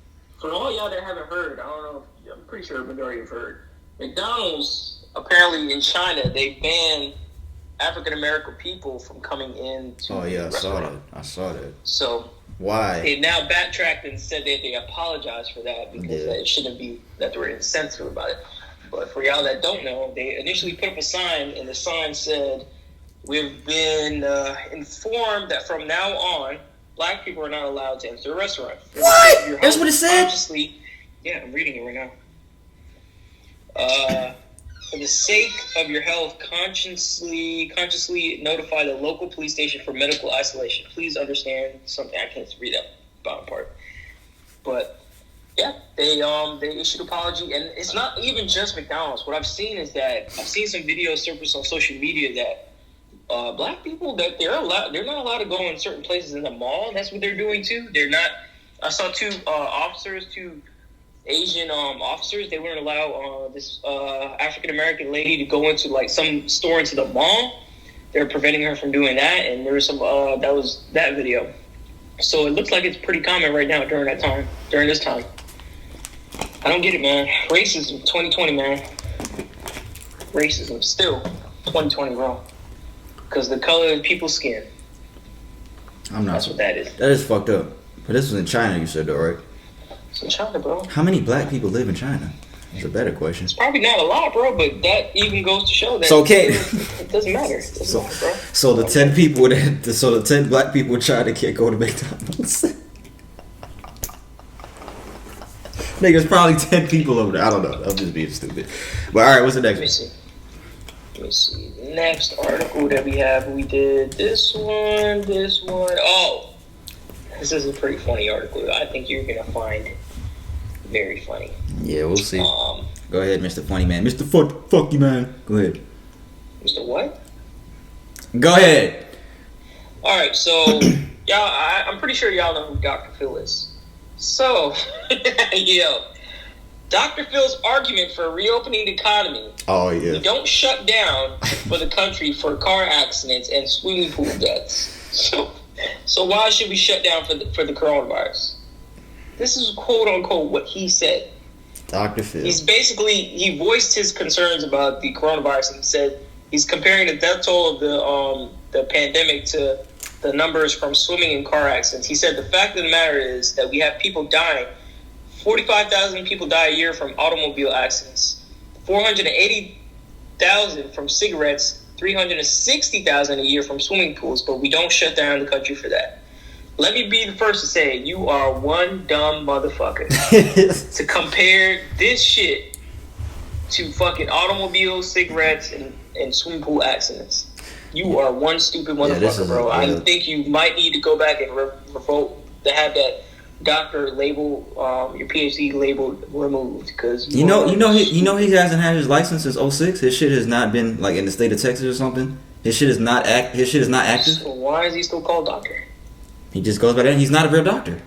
For all y'all that haven't heard, I don't know. I'm pretty sure the majority have heard. McDonald's apparently in China they banned African American people from coming in. Oh yeah, I saw that. So why? they now backtracked and said that they apologized for that because it shouldn't be that they were insensitive about it. But for y'all that don't know, they initially put up a sign, and the sign said, "We've been informed that from now on, black people are not allowed to enter a restaurant." What? That's what it said? Yeah, I'm reading it right now. For the sake of your health, consciously notify the local police station for medical isolation. Please understand something. I can't read that bottom part. But yeah, they issued an apology, and it's not even just McDonald's. What I've seen is that I've seen some videos surface on social media that black people that they're not allowed to go in certain places in the mall. That's what they're doing too. They're not. I saw two Asian officers. They wouldn't allow this African American lady to go into like some store into the mall. They're preventing her from doing that, and there was some that was that video. So it looks like it's pretty common right now during this time. I don't get it, man. Racism, 2020, man. Racism, still 2020, bro. Because the color of people's skin. That's what that is. That is fucked up. But this was in China, you said, though, right? It's in China, bro. How many black people live in China? That's a better question. It's probably not a lot, bro, but that even goes to show that it doesn't matter. It doesn't matter, bro. So the 10 people the 10 black people in China can't go to McDonald's. Niggas, probably 10 people over there. I don't know. I'm just being stupid. But all right, what's the next one? Let me see. Next article that we have, we did this one. Oh, this is a pretty funny article. I think you're gonna find very funny. Yeah, we'll see. Go ahead, Mr. Funny Man. Mr. Fuck you, man. Go ahead. Mr. What? Go ahead. All right, so y'all, I'm pretty sure y'all know who Dr. Phil is. So, Dr. Phil's argument for reopening the economy. Oh yeah. We don't shut down for the country for car accidents and swimming pool deaths. So why should we shut down for the coronavirus? This is quote unquote what he said. Dr. Phil. He voiced his concerns about the coronavirus and said he's comparing the death toll of the pandemic to the numbers from swimming and car accidents. He said the fact of the matter is that we have people dying. 45,000 people die a year from automobile accidents. 480,000 from cigarettes. 360,000 a year from swimming pools, but we don't shut down the country for that. Let me be the first to say you are one dumb motherfucker to compare this shit to fucking automobiles, cigarettes, and swimming pool accidents. You are one stupid motherfucker, bro. I think you might need to go back and revoke to have that doctor label, your PhD label removed, because he hasn't had his license since 2006. His shit has not been like in the state of Texas or something. His shit is not active. So why is he still called doctor? He just goes by that. He's not a real doctor.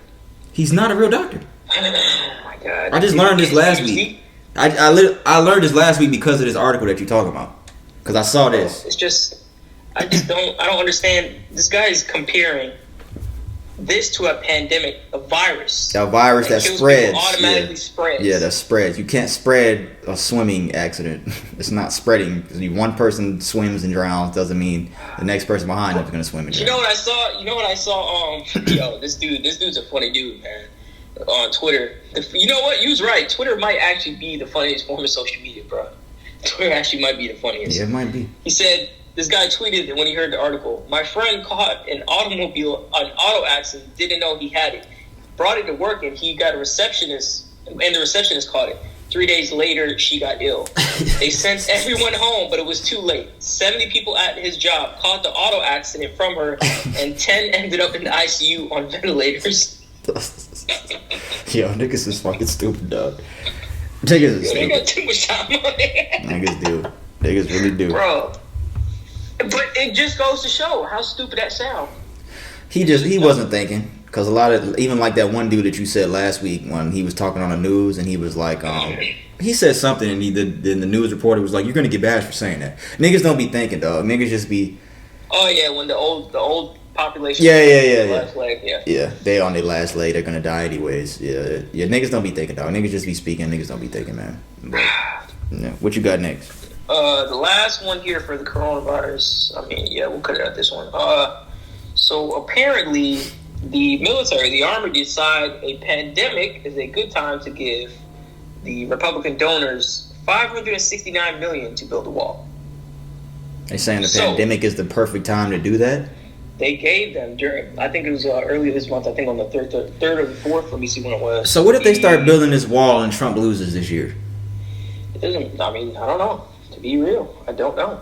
Oh my god! I just learned this last week. I learned this last week because of this article that you're talking about. Because I saw this. It's just I don't understand. This guy is comparing this to a pandemic, a virus. A virus that spreads. Automatically spreads. Yeah, that spreads. You can't spread a swimming accident. It's not spreading. One person swims and drowns doesn't mean the next person behind them is going to swim and drown. You know what I saw? Yo, this dude's a funny dude, man. on Twitter. You know what? You was right. Twitter might actually be the funniest form of social media, bro. Twitter actually might be the funniest. Yeah, it might be. He said, this guy tweeted when he heard the article, my friend caught an auto accident, didn't know he had it. Brought it to work and he got a receptionist, and the receptionist caught it. 3 days later, she got ill. They sent everyone home, but it was too late. 70 people at his job caught the auto accident from her, and 10 ended up in the ICU on ventilators. Yo, niggas is fucking stupid, dog. Niggas is They stupid. got too much time on it. Niggas do. Niggas really do. Bro. But it just goes to show how stupid that sounds. He wasn't thinking. Because a lot of, even like that one dude that you said last week when he was talking on the news and he was like, he said something and the news reporter was like, you're going to get bashed for saying that. Niggas don't be thinking, dog. Niggas just be. Oh, yeah, when the old population. Yeah. Last leg, yeah. Yeah, they on their last leg. They're going to die anyways. Yeah, niggas don't be thinking, dog. Niggas just be speaking. Niggas don't be thinking, man. But, yeah. What you got next? The last one here for the coronavirus. I mean, yeah, we'll cut it out this one. So apparently, the military, the Army, decide a pandemic is a good time to give the Republican donors $569 million to build a wall. They saying the pandemic is the perfect time to do that? They gave them during, I think it was earlier this month, I think on the 3rd or the 4th, let me see when it was. So what if they start building this wall and Trump loses this year? It doesn't, I mean, I don't know. To be real, I don't know.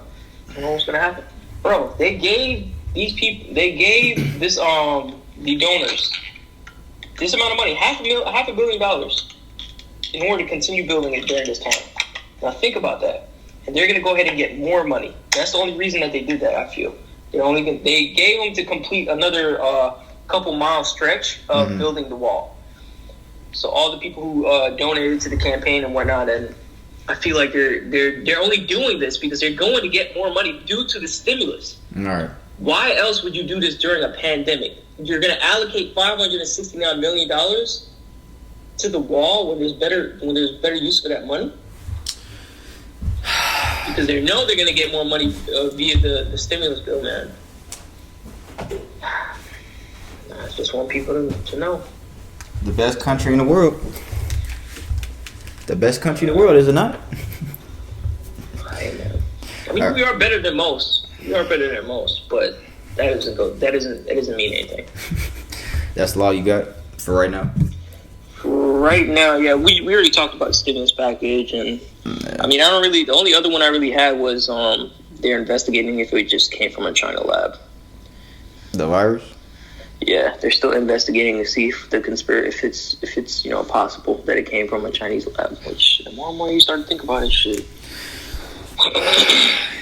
I don't know what's going to happen. Bro, they gave these people, they gave this, the donors this amount of money, $500 million, in order to continue building it during this time. Now think about that, and they're going to go ahead and get more money. That's the only reason that they did that. I feel they gave them to complete another couple mile stretch of building the wall. So all the people who donated to the campaign and whatnot, and I feel like they're only doing this because they're going to get more money due to the stimulus. All right. Why else would you do this during a pandemic? You're going to allocate $569 million to the wall when there's better use for that money? Because they know they're going to get more money via the stimulus bill, man. I just want people to know. The best country in the world. The best country in the world, is it not? Hey, man. I mean, we are better than most. We are better than most, but that doesn't mean anything. That's all you got for right now? Right now, yeah, we already talked about the stimulus package, and I mean, the only other one I really had was they're investigating if it just came from a China lab. The virus? Yeah, they're still investigating to see if if it's possible that it came from a Chinese lab. Which the more and more you start to think about it, shit.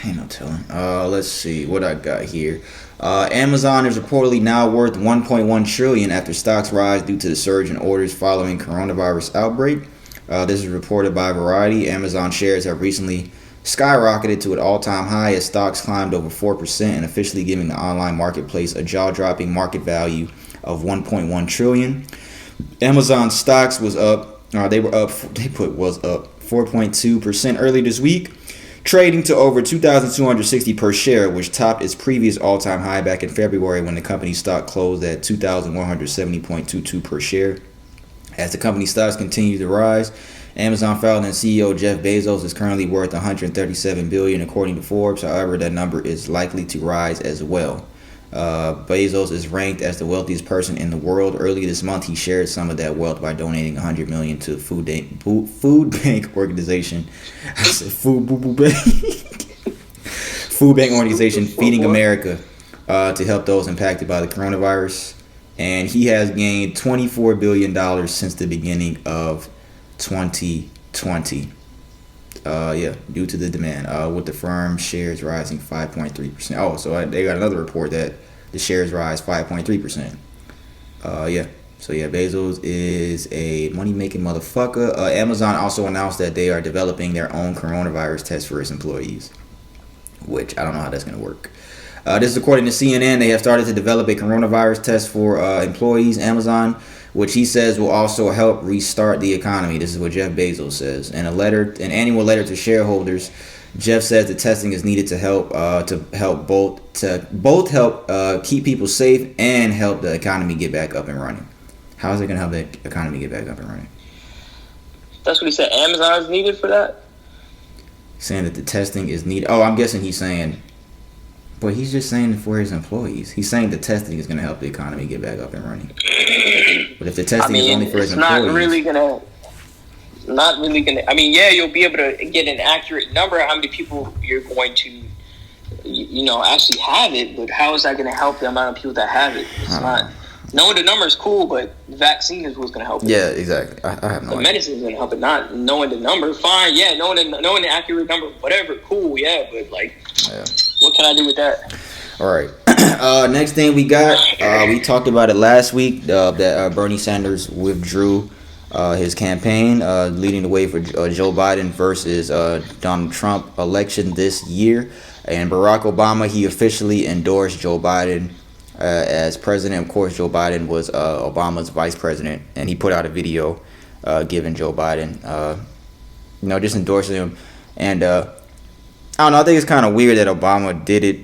Ain't no telling. Let's see what I got here. Amazon is reportedly now worth $1.1 trillion after stocks rise due to the surge in orders following coronavirus outbreak. This is reported by Variety. Amazon shares have recently skyrocketed to an all-time high as stocks climbed over 4% and officially giving the online marketplace a jaw-dropping market value of $1.1 trillion. Amazon stocks was up 4.2% early this week, trading to over $2,260 per share, which topped its previous all-time high back in February when the company's stock closed at $2,170.22 per share. As the company's stocks continue to rise, Amazon founder and CEO Jeff Bezos is currently worth $137 billion according to Forbes. However, that number is likely to rise as well. Bezos is ranked as the wealthiest person in the world. Earlier this month, he shared some of that wealth by donating $100 million to food bank organization. I said food bank organization Feeding America to help those impacted by the coronavirus. And he has gained $24 billion since the beginning of 2020. Due to the demand, with the firm shares rising 5.3%. Oh, so they got another report that the shares rise 5.3%. So Bezos is a money-making motherfucker. Amazon also announced that they are developing their own coronavirus test for its employees, which I don't know how that's going to work. This is according to CNN. They have started to develop a coronavirus test for employees. Amazon, which he says will also help restart the economy. This is what Jeff Bezos says. In an annual letter to shareholders, Jeff says the testing is needed to help keep people safe and help the economy get back up and running. How is it going to help the economy get back up and running? That's what he said. Amazon is needed for that. Saying that the testing is needed. Oh, I'm guessing he's saying, but he's just saying for his employees. He's saying the testing is going to help the economy get back up and running. But if the testing is only for his employees, not really gonna. I mean, yeah, you'll be able to get an accurate number of how many people you're going to, actually have it. But how is that going to help the amount of people that have it? It's not. Knowing the number is cool, but the vaccine is what's going to help it. Yeah, exactly. I have no idea. The medicine is going to help it, not knowing the number. Fine, yeah, knowing the accurate number, whatever, cool, yeah. But what can I do with that? All right. Next thing we got, we talked about it last week that Bernie Sanders withdrew his campaign, leading the way for Joe Biden versus Donald Trump election this year. And Barack Obama, he officially endorsed Joe Biden as president. Of course, Joe Biden was Obama's vice president, and he put out a video giving Joe Biden, just endorsing him. And I don't know, I think it's kind of weird that Obama did it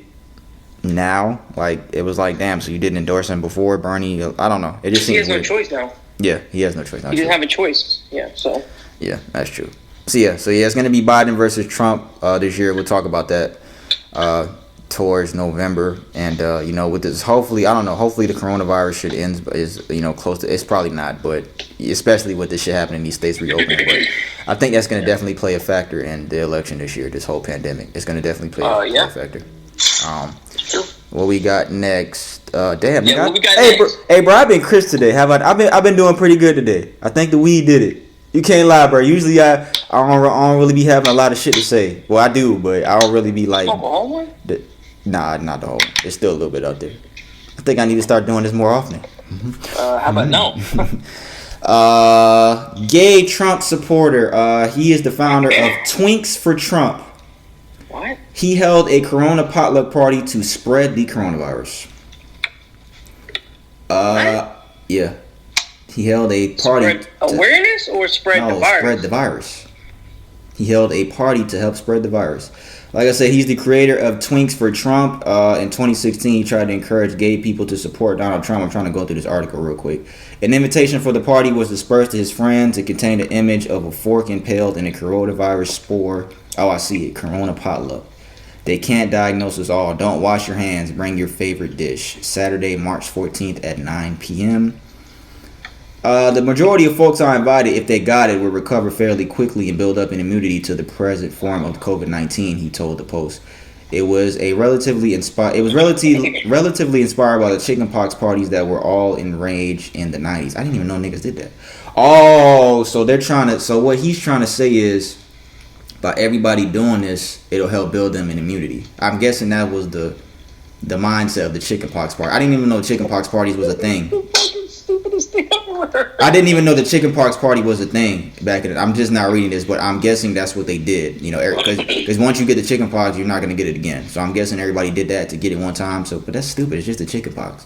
now. Like, it was like, damn, so you didn't endorse him before, Bernie? I don't know. It just seems he has weird. No choice now. Yeah, he has no choice now. He didn't have a choice. Yeah, so. Yeah, that's true. So it's going to be Biden versus Trump this year. We'll talk about that towards November. And, with this, hopefully, I don't know, hopefully the coronavirus shit ends, is, close to, it's probably not, but especially with this shit happening in these states reopening. But I think that's going to definitely play a factor in the election this year, this whole pandemic. It's going to definitely play a factor. What we got next? What we got next? Bro, I've been Chris today. I've been doing pretty good today. I think the weed did it. You can't lie, bro. Usually I don't really be having a lot of shit to say. Well, I do, but I don't really be like. Nah, not the whole one. It's still a little bit out there. I think I need to start doing this more often. How about no? Gay Trump supporter. He is the founder of Twinks for Trump. What? He held a Corona potluck party to spread the coronavirus. Yeah. He held a party. Awareness or spread the virus? Spread the virus. He held a party to help spread the virus. Like I said, he's the creator of Twinks for Trump. In 2016, he tried to encourage gay people to support Donald Trump. I'm trying to go through this article real quick. An invitation for the party was dispersed to his friends. It contained an image of a fork impaled in a coronavirus spore. Oh, I see it. Corona potluck. They can't diagnose us all. Don't wash your hands. Bring your favorite dish. Saturday, March 14th at 9 p.m. The majority of folks I invited, if they got it, will recover fairly quickly and build up an immunity to the present form of COVID-19, he told the Post. It was relatively inspired by the chickenpox parties that were all enraged in the 90s. I didn't even know niggas did that. Oh, so what he's trying to say is, by everybody doing this, it'll help build them an immunity. I'm guessing that was the mindset of the chickenpox party. I didn't even know chickenpox parties was a thing. I didn't even know the chickenpox party was a thing back in it. I'm just not reading this, but I'm guessing that's what they did. Because once you get the chickenpox, you're not going to get it again. So I'm guessing everybody did that to get it one time. But that's stupid. It's just the chickenpox.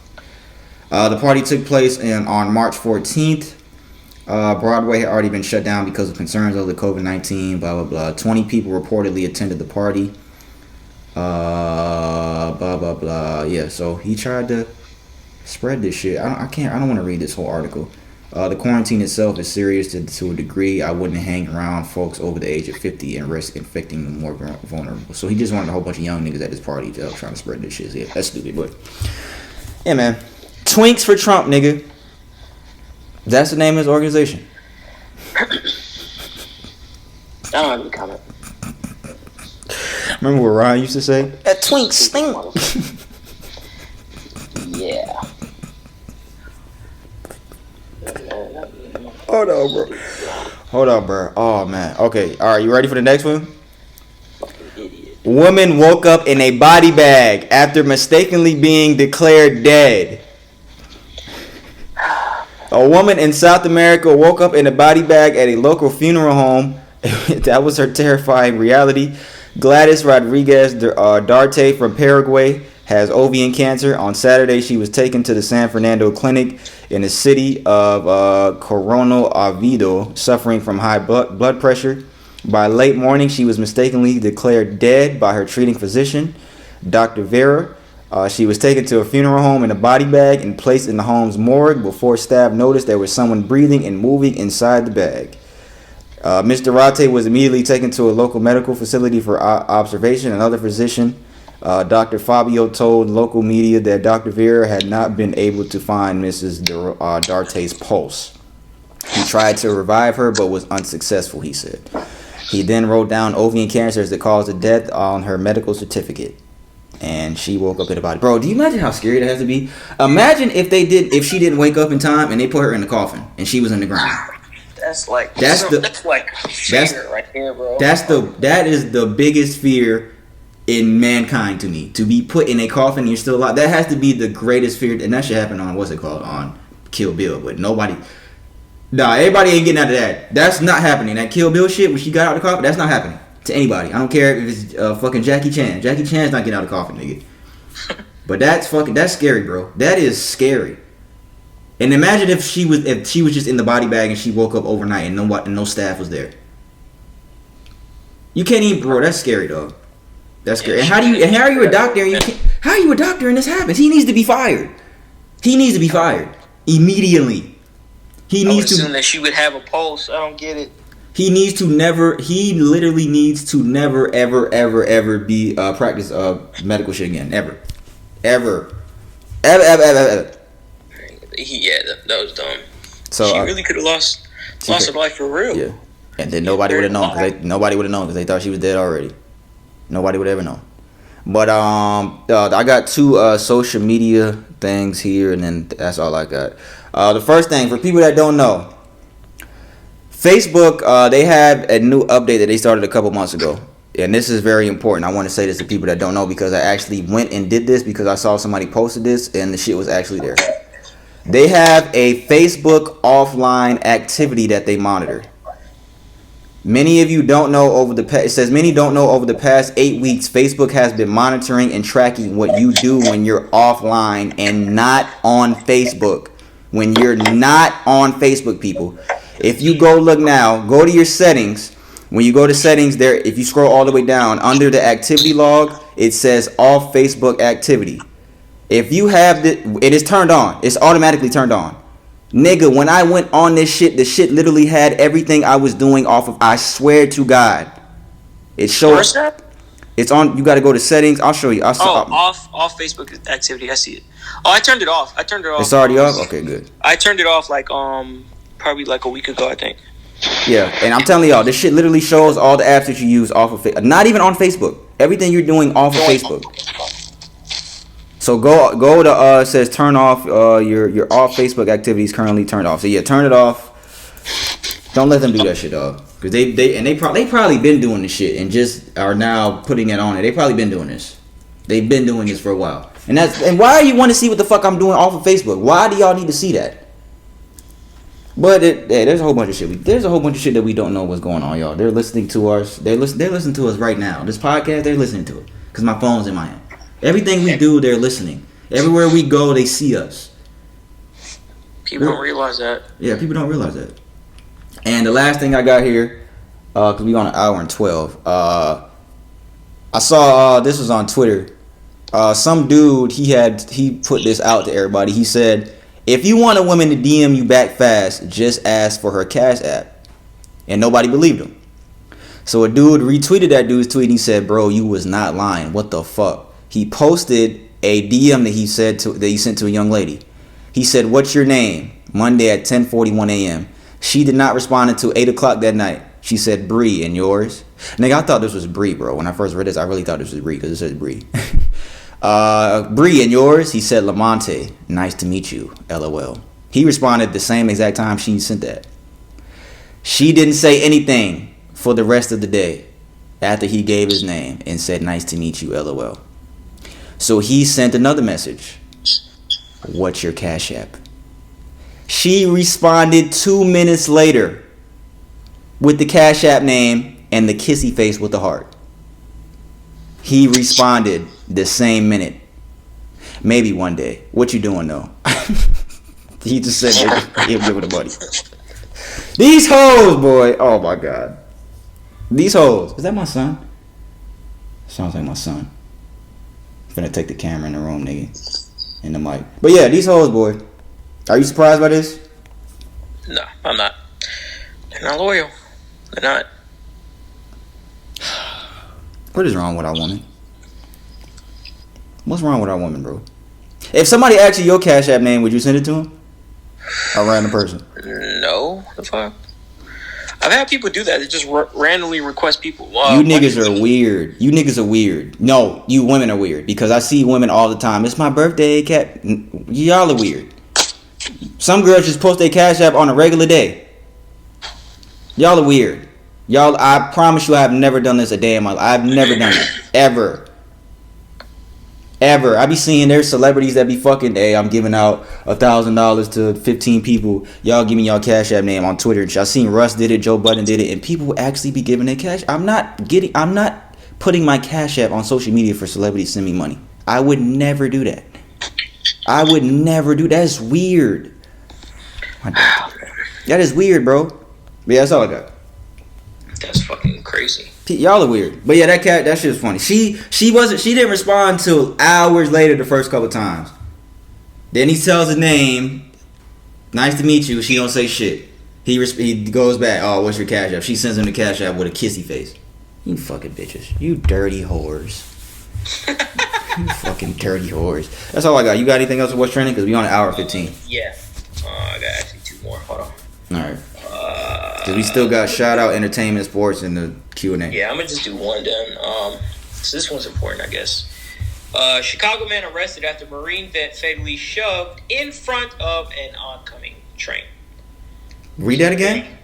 The party took place on March 14th. Broadway had already been shut down because of concerns over the COVID-19, blah, blah, blah. 20 people reportedly attended the party. Blah, blah, blah. Yeah, so he tried to spread this shit. I don't want to read this whole article. The quarantine itself is serious to a degree. I wouldn't hang around folks over the age of 50 and risk infecting the more vulnerable. So he just wanted a whole bunch of young niggas at his party to help trying to spread this shit. Yeah, that's stupid, but yeah, man. Twinks for Trump, nigga. That's the name of his organization. I don't have any comment. Remember what Ryan used to say? That twink stink. Yeah. Hold on, bro. Oh, man. Okay. All right. You ready for the next one? Woman woke up in a body bag after mistakenly being declared dead. A woman in South America woke up in a body bag at a local funeral home. That was her terrifying reality. Gladys Rodriguez Darte from Paraguay has ovarian cancer. On Saturday, she was taken to the San Fernando clinic in the city of Coronel Oviedo, suffering from high blood pressure. By late morning, she was mistakenly declared dead by her treating physician, Dr. Vera. She was taken to a funeral home in a body bag and placed in the home's morgue before staff noticed there was someone breathing and moving inside the bag. Ms. Durate was immediately taken to a local medical facility for observation. Another physician, Dr. Fabio, told local media that Dr. Vera had not been able to find Mrs. Durate's pulse. He tried to revive her but was unsuccessful, he said. He then wrote down ovarian cancer as the cause of death on her medical certificate. And she woke up in a body. Bro, do you imagine how scary that has to be? Imagine if she didn't wake up in time and they put her in the coffin and she was in the ground. That's like fear right there, bro. That is the biggest fear in mankind to me. To be put in a coffin and you're still alive. That has to be the greatest fear, and that should happen on on Kill Bill. But nobody, everybody ain't getting out of that. That's not happening. That Kill Bill shit when she got out of the coffin, that's not happening to anybody. I don't care if it's fucking Jackie Chan. Jackie Chan's not getting out of the coffin, nigga. But that's scary, bro. That is scary. And imagine if she was just in the body bag and she woke up overnight and no staff was there. You can't even, bro. That's scary, dog. That's scary. And how are you a doctor and how are you a doctor and this happens? He needs to be fired. He needs to be fired immediately. I would assume that she would have a pulse. I don't get it. He literally needs to never ever be practice medical shit again. Ever. Yeah, that was dumb. So she really could have lost her life for real. Yeah, and then nobody would have known because they thought she was dead already. Nobody would ever know. But I got two social media things here, and then that's all I got. The first thing, for people that don't know, Facebook, they had a new update that they started a couple months ago. And this is very important. I want to say this to people that don't know because I actually went and did this because I saw somebody posted this and the shit was actually there. They have a Facebook offline activity that they monitor. Many of you don't know it says many don't know over the past 8 weeks, Facebook has been monitoring and tracking what you do when you're offline and not on Facebook. When you're not on Facebook, people. If you go look now, go to your settings. When you go to settings there, if you scroll all the way down under the activity log, it says off Facebook activity. If you have it is turned on. It's automatically turned on. Nigga, when I went on this shit, the shit literally had everything I was doing off of. I swear to God. It shows. It's on. You got to go to settings. I'll show you. Off Facebook activity. I see it. Oh, I turned it off. It's already off? Okay, good. I turned it off probably like a week ago, I think. Yeah, and I'm telling y'all, this shit literally shows all the apps that you use off of Facebook. Not even on Facebook. Everything you're doing off of Facebook. So go to it says turn off your off Facebook activities currently turned off. So yeah, turn it off. Don't let them do that shit, dog. Because they probably been doing this shit and just are now putting it on it. They probably been doing this. They've been doing this for a while. And why you want to see what the fuck I'm doing off of Facebook? Why do y'all need to see that? But there's a whole bunch of shit. There's a whole bunch of shit that we don't know what's going on, y'all. They're listening to us. They're listening to us right now. This podcast, they're listening to it because my phone's in my hand. Everything we do, they're listening. Everywhere we go, they see us. People don't realize that. Yeah, people don't realize that. And the last thing I got here, because we on an hour and 12. I saw this was on Twitter. Some dude he put this out to everybody. He said, if you want a woman to DM you back fast, just ask for her Cash App. And nobody believed him. So a dude retweeted that dude's tweet and he said, bro, you was not lying. What the fuck? He posted a DM that he sent to a young lady. He said, what's your name? Monday at 10:41 a.m. She did not respond until 8 o'clock that night. She said, Bree, and yours? Nigga, I thought this was Bree, bro. When I first read this, I really thought this was Bree because it says Bree. Bree, and yours? He said, Lamonte, nice to meet you, LOL. He responded the same exact time she sent that. She didn't say anything for the rest of the day after he gave his name and said, nice to meet you, LOL. So he sent another message. What's your Cash App? She responded 2 minutes later with the Cash App name and the kissy face with the heart. He responded the same minute. Maybe one day. What you doing though? He just said he'll give it a buddy. These hoes, boy. Oh my God. These hoes. Is that my son? Sounds like my son. Finna take the camera in the room, nigga. In the mic. But yeah, these hoes, boy. Are you surprised by this? No, I'm not. They're not loyal. They're not. What is wrong with our woman? What's wrong with our woman, bro? If somebody asked you your Cash App name, would you send it to him? A random person? No, the fuck. I've had people do that. They just randomly request people. You niggas are weird. You niggas are weird. No, you women are weird because I see women all the time. It's my birthday, cat. Y'all are weird. Some girls just post their Cash App on a regular day. Y'all are weird. Y'all, I promise you, I have never done this a day in my life. I've never done it ever. Ever. I be seeing there's celebrities that be fucking, hey, I'm giving out $1,000 to 15 people. Y'all give me y'all Cash App name on Twitter. I seen Russ did it, Joe Budden did it, and people actually be giving their cash. I'm not putting my Cash App on social media for celebrities to send me money. I would never do that. I would never do that. That's weird. That is weird, bro. But yeah, that's all I got. That's fucking crazy. Y'all are weird. But yeah, that shit is funny. She didn't respond till hours later the first couple times. Then he tells her name. Nice to meet you. She don't say shit. He goes back, oh, what's your Cash App? She sends him the Cash App with a kissy face. You fucking bitches. You dirty whores. You fucking dirty whores. That's all I got. You got anything else with what's trending? Because we on an hour 15. Yeah. I got actually 2 more. Hold on. Alright. Cause we still got shout out entertainment, sports, and the Q&A. Yeah, I'm gonna just do one then. So this one's important, I guess. Chicago man arrested after Marine vet fatally shoved in front of an oncoming train. Read that again.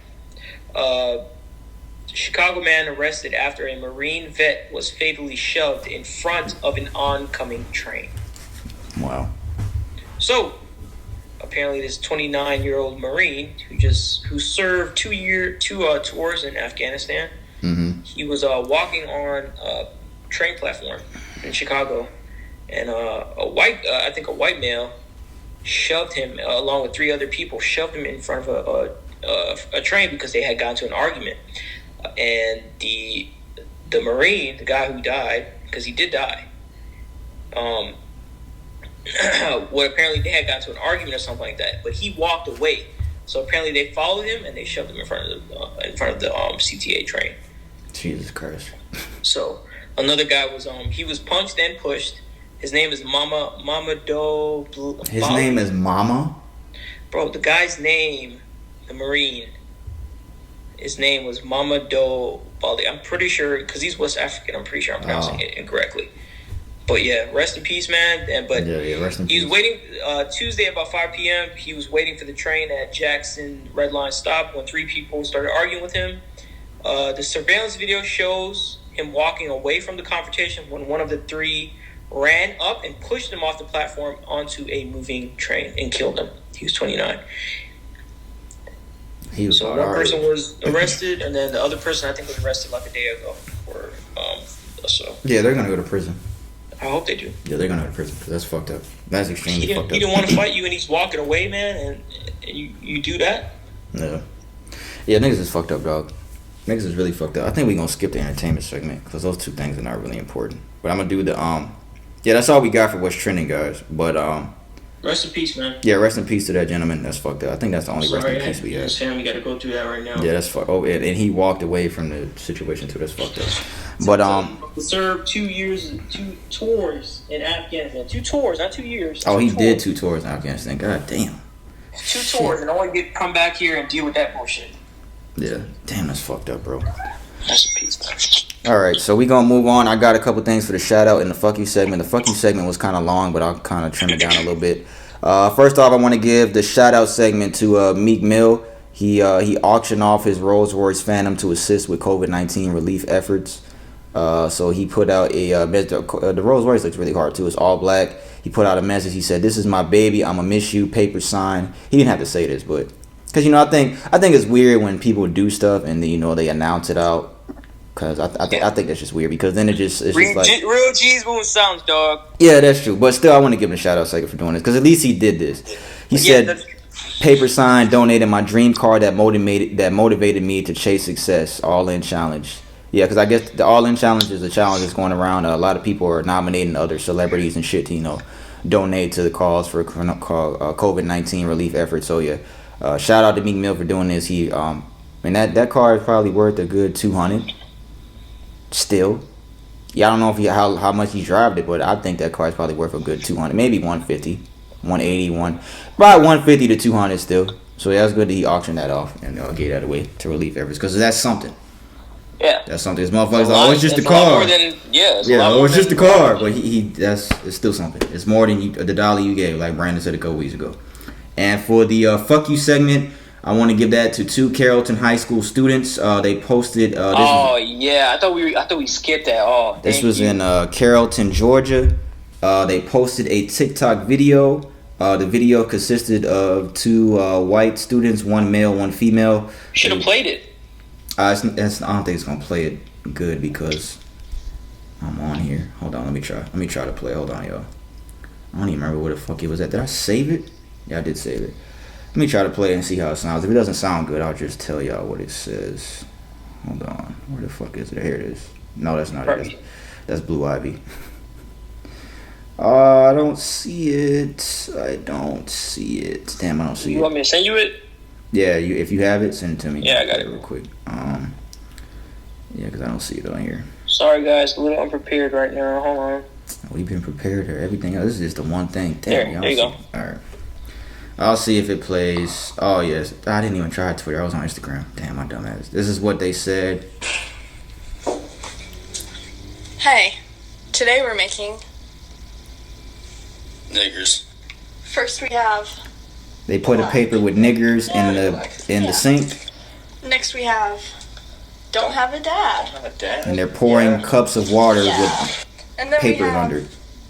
Chicago man arrested after a Marine vet was fatally shoved in front of an oncoming train. Wow. So, apparently, this 29-year-old Marine who served 2 tours in Afghanistan. Mm-hmm. He was walking on a train platform in Chicago, and a white male shoved him along with 3 other people. Shoved him in front of a train because they had gotten to an argument, and the Marine, the guy who died, because he did die. What apparently they had gotten to an argument or something like that, but he walked away. So apparently they followed him and they shoved him in front of the CTA train. Jesus Christ. So another guy was he was punched and pushed. His name is Mamadou. His name is Mama? Bro, the guy's name, the Marine, his name was Mamadou Bali. I'm pretty sure, because he's West African, I'm pretty sure I'm pronouncing it incorrectly. But yeah, rest in peace, man. Rest in peace. He was waiting Tuesday about 5 p.m. He was waiting for the train at Jackson Red Line stop when 3 people started arguing with him. The surveillance video shows him walking away from the confrontation when one of the 3 ran up and pushed him off the platform onto a moving train and killed him. He was 29. So one person was arrested, and then the other person I think was arrested like a day ago. So yeah, they're gonna go to prison. I hope they do. Yeah, they're gonna go to prison because that's fucked up. That's extremely fucked up. He didn't want to fight you, and he's walking away, man, and you do that? No. Yeah, niggas is fucked up, dog. Niggas is really fucked up. I think we gonna skip the entertainment segment because those 2 things are not really important. But I'm gonna do the yeah, that's all we got for what's trending, guys. But rest in peace, man. Yeah, rest in peace to that gentleman. That's fucked up. I think that's the only rest in peace we have. His family got to go through that right now. Yeah, that's fucked. Oh, and he walked away from the situation too. That's fucked up. But served 2 tours in Afghanistan. 2 tours, not 2 years. Oh, he did 2 tours in Afghanistan. God damn. 2 tours, and only come back here and deal with that bullshit. Yeah, damn, that's fucked up, bro. Rest in peace, man. Alright, so we gonna move on. I got a couple things for the shout out in the fuck you segment. The fuck you segment was kind of long, but I'll kind of trim it down a little bit. First off, I want to give the shout out segment to Meek Mill. He auctioned off his Rolls Royce Phantom to assist with COVID-19 relief efforts. So he put out the Rolls Royce looks really hard too. It's all black. He put out a message. He said, "This is my baby. I'ma miss you." Paper sign. He didn't have to say this, but because I think it's weird when people do stuff and then they announce it out. Cause I think that's just weird because then it's just like real G's moving sounds, dog. Yeah, that's true. But still, I want to give him a shout out second for doing this because at least he did this. He said, "Paper sign donated my dream car that motivated me to chase success. All in challenge. Yeah, because I guess the All In Challenge is a challenge that's going around. A lot of people are nominating other celebrities and shit to, donate to the cause for COVID-19 relief efforts. So yeah, shout out to Meek Mill for doing this. He and that car is probably worth a good 200. Still, yeah, I don't know if how much he drove it, but I think that car is probably worth a good 200, maybe 150, 180, probably 150 to 200 still. So yeah, it's good that he auctioned that off and gave that away to relief efforts because that's something. Yeah, that's something. This motherfucker's like, oh, it's just a car. It's just a car, but it's still something. It's more than the dollar you gave, like Brandon said a couple weeks ago. And for the fuck you segment, I want to give that to 2 Carrollton High School students. They posted. I thought we skipped that. This was in Carrollton, Georgia. They posted a TikTok video. The video consisted of 2 white students, 1 male, 1 female. Should have played it. I don't think it's gonna play it good because I'm on here. Hold on, let me try to play. Hold on, y'all. I don't even remember where the fuck it was at. Did I save it? Yeah, I did save it. Let me try to play it and see how it sounds. If it doesn't sound good, I'll just tell y'all what it says. Hold on. Where the fuck is it? Here it is. No, that's not it. That's Blue Ivy. I don't see it. Damn, I don't see it. You want me to send you it? Yeah, if you have it, send it to me. Yeah, I got it real quick. Yeah, because I don't see it on here. Sorry, guys. A little unprepared right now. Hold on. We've been prepared or everything else. This is just the one thing. Damn, there you go. All right. I'll see if it plays. Oh, yes. I didn't even try Twitter. I was on Instagram. Damn, my dumb ass. This is what they said. Hey, today we're making niggers. First we have. They put a paper with niggers in the sink. Next we have don't have a dad. And they're pouring cups of water with and then paper we have under.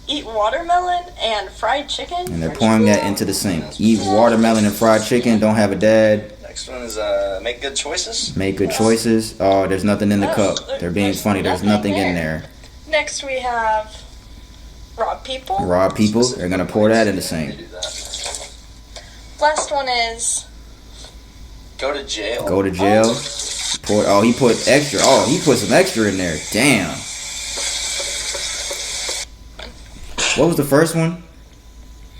Eat watermelon and fried chicken. And they're pouring that into the sink. Eat watermelon and fried chicken. Don't have a dad. Next one is make good choices. Make good choices. Oh, there's nothing in the cup. They're being funny. There's nothing in there. Next we have rob people. Rob people. They're gonna pour that in the sink. Last one is go to jail. Go to jail. He put extra. Oh, he put some extra in there. Damn. What was the first one?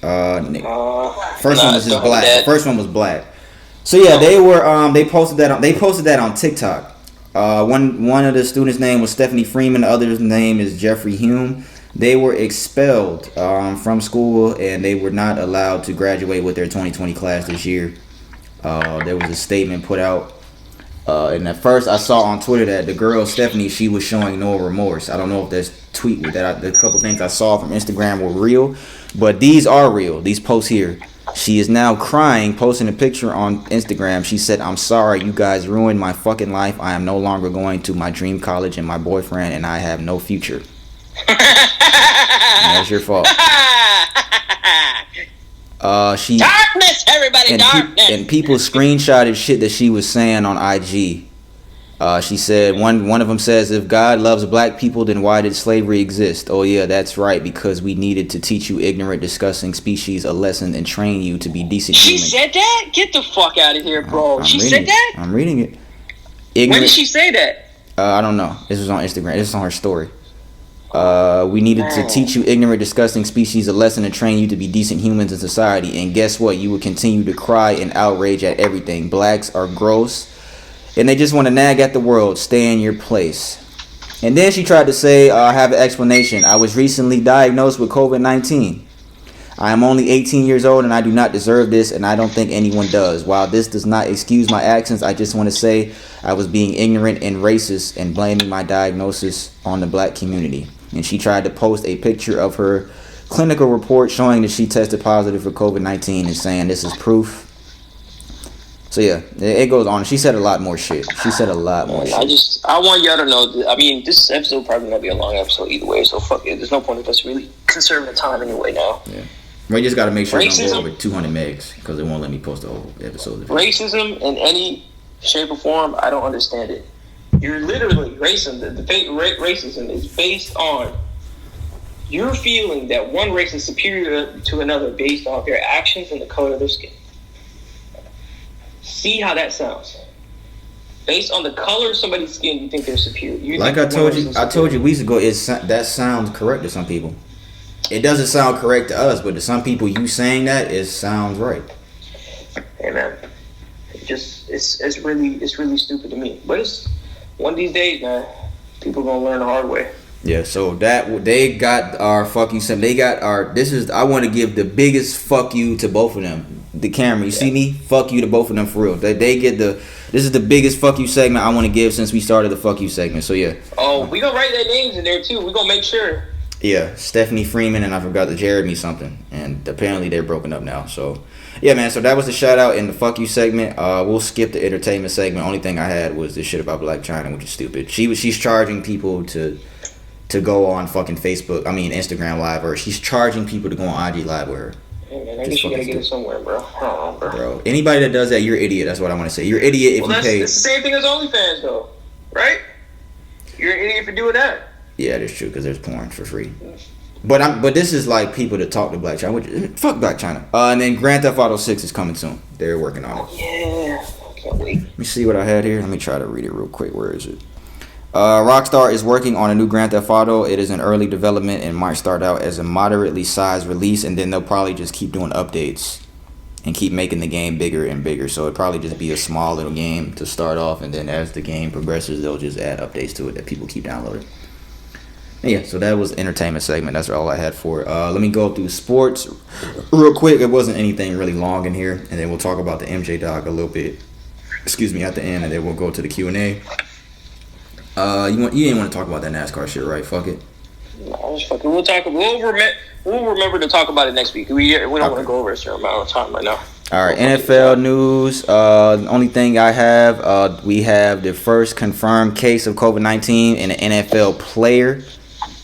First one was just black. The first one was black. So yeah, they posted that on TikTok. One of the students' name was Stephanie Freeman. The other's name is Jeffrey Hume. They were expelled from school and they were not allowed to graduate with their 2020 class this year. There was a statement put out. And at first I saw on Twitter that the girl Stephanie, she was showing no remorse. I don't know if this tweet with that. The couple things I saw from Instagram were real, but these are real. These posts here. She is now crying, posting a picture on Instagram. She said, "I'm sorry, you guys ruined my fucking life. I am no longer going to my dream college and my boyfriend, and I have no future." That's your fault. Darkness, everybody, darkness. And people screenshotted shit that she was saying on IG. She said one of them says, "If God loves black people, then why did slavery exist? Oh yeah, that's right, because we needed to teach you ignorant, disgusting species a lesson and train you to be decent humans." She said that? Get the fuck out of here, bro. She said that? I'm reading it. When did she say that? I don't know. This was on Instagram. This is on her story. We needed to teach you ignorant, disgusting species a lesson and train you to be decent humans in society. And guess what? You will continue to cry and outrage at everything. Blacks are gross. And they just want to nag at the world. Stay in your place. And then she tried to say, I have an explanation. I was recently diagnosed with COVID-19. I am only 18 years old and I do not deserve this, and I don't think anyone does. While this does not excuse my actions, I just want to say I was being ignorant and racist and blaming my diagnosis on the black community. And she tried to post a picture of her clinical report showing that she tested positive for COVID-19 and saying this is proof. So yeah, it goes on. She said a lot more shit. I want y'all to know, I mean, this episode probably going to be a long episode either way, so fuck it. There's no point of us really conserving the time anyway now. Yeah. We just got to make sure it don't go over 200 megs because it won't let me post the whole episode. Racism in any shape or form, I don't understand it. You're literally racism. Racism is based on your feeling that one race is superior to another based off their actions and the color of their skin. See how that sounds. based on the color of somebody's skin, you think they're superior. Like I told you weeks ago, that sounds correct to some people. It doesn't sound correct to us, but to some people, you saying that it sounds right. Hey man, it's really stupid to me. But it's one of these days, man. People gonna learn the hard way. Yeah, so that they got our fuck you. They got our. This is. I want to give the biggest fuck you to both of them. The camera, you see me? Fuck you to both of them for real. They get the. This is the biggest fuck you segment I want to give since we started the fuck you segment. So yeah. Oh, we gonna write their names in there too. We gonna make sure. Yeah, Stephanie Freeman and I forgot the Jeremy something, and apparently they're broken up now. So yeah, man. So that was the shout out in the fuck you segment. We'll skip the entertainment segment. Only thing I had was this shit about Black China, which is stupid. She's charging people to go on fucking Instagram Live, or she's charging people to go on IG Live with her. Hey man, I guess you gotta get it somewhere, bro. Bro, anybody that does that, you're an idiot. That's what I want to say. You're an idiot if you pay. It's the same thing as OnlyFans, though, right? You're an idiot for doing that. Yeah, that's true because there's porn for free. But this is like people that talk to Black China. Fuck Black China. And then Grand Theft Auto 6 is coming soon. They're working on it. Yeah, I can't wait. Let me see what I had here. Let me try to read it real quick. Where is it? Rockstar is working on a new Grand Theft Auto. It is in early development and might start out as a moderately sized release, and then they'll probably just keep doing updates and keep making the game bigger and bigger. So it'll probably just be a small little game to start off, and then as the game progresses, they'll just add updates to it that people keep downloading. And yeah, so that was the entertainment segment. That's all I had for it. Let me go through sports real quick. It wasn't anything really long in here, and then we'll talk about the MJ dog a little bit. Excuse me, at the end, and then we'll go to the Q&A. You didn't want to talk about that NASCAR shit, right? Fuck it. No, just fucking. We'll remember to talk about it next week. We don't want to go over a certain amount of time right now. All right, NFL news. The only thing I have, we have the first confirmed case of COVID-19 in an NFL player.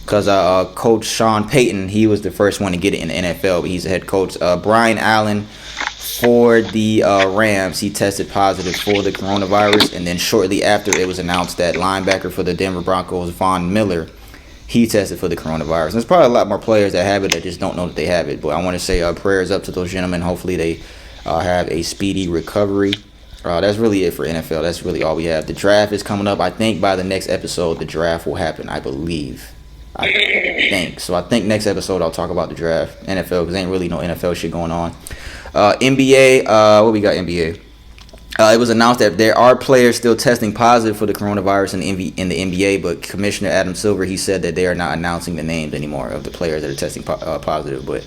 Because Coach Sean Payton, he was the first one to get it in the NFL, but he's the head coach. Brian Allen for the Rams, he tested positive for the coronavirus, and then shortly after it was announced that linebacker for the Denver Broncos, Von Miller, he tested for the coronavirus. There's probably a lot more players that have it that just don't know that they have it, but I want to say prayers up to those gentlemen. Hopefully they have a speedy recovery. That's really it for NFL. That's really all we have. The draft is coming up. I think by the next episode, the draft will happen, I believe. I think. So I think next episode I'll talk about the draft, NFL, because ain't really no NFL shit going on. NBA, what we got NBA? It was announced that there are players still testing positive for the coronavirus in the NBA, but Commissioner Adam Silver, he said that they are not announcing the names anymore of the players that are testing positive. But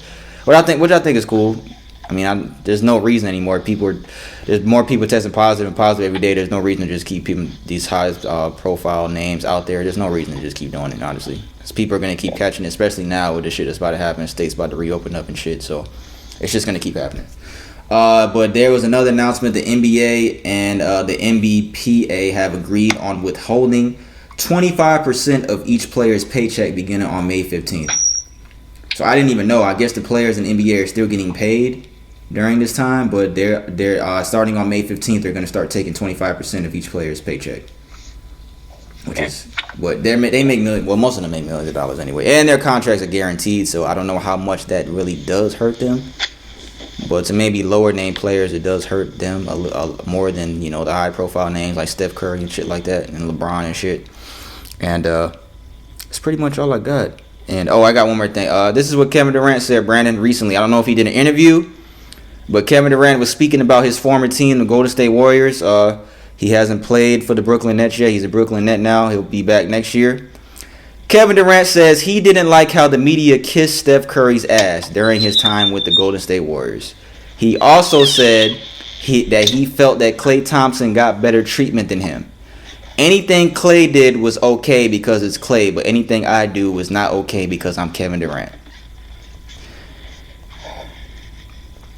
which I think is cool. I mean, there's no reason anymore. There's more people testing positive every day. There's no reason to just keep these high profile names out there. There's no reason to just keep doing it, honestly. Because people are going to keep catching it, especially now with the shit that's about to happen. States about to reopen up and shit. So it's just going to keep happening. But there was another announcement. The NBA and the NBPA have agreed on withholding 25% of each player's paycheck beginning on May 15th. So I didn't even know. I guess the players in NBA are still getting paid during this time, but they're starting on May 15th. They're going to start taking 25% of each player's paycheck, which is what they make millions. Well, most of them make millions of dollars anyway, and their contracts are guaranteed. So I don't know how much that really does hurt them. But to maybe lower name players, it does hurt them more than the high profile names like Steph Curry and shit like that, and LeBron and shit. And it's pretty much all I got. And I got one more thing. This is what Kevin Durant said, Brandon, recently. I don't know if he did an interview, but Kevin Durant was speaking about his former team, the Golden State Warriors. He hasn't played for the Brooklyn Nets yet. He's a Brooklyn Net now. He'll be back next year. Kevin Durant says he didn't like how the media kissed Steph Curry's ass during his time with the Golden State Warriors. He also said that he felt that Klay Thompson got better treatment than him. Anything Klay did was okay because it's Klay, but anything I do was not okay because I'm Kevin Durant.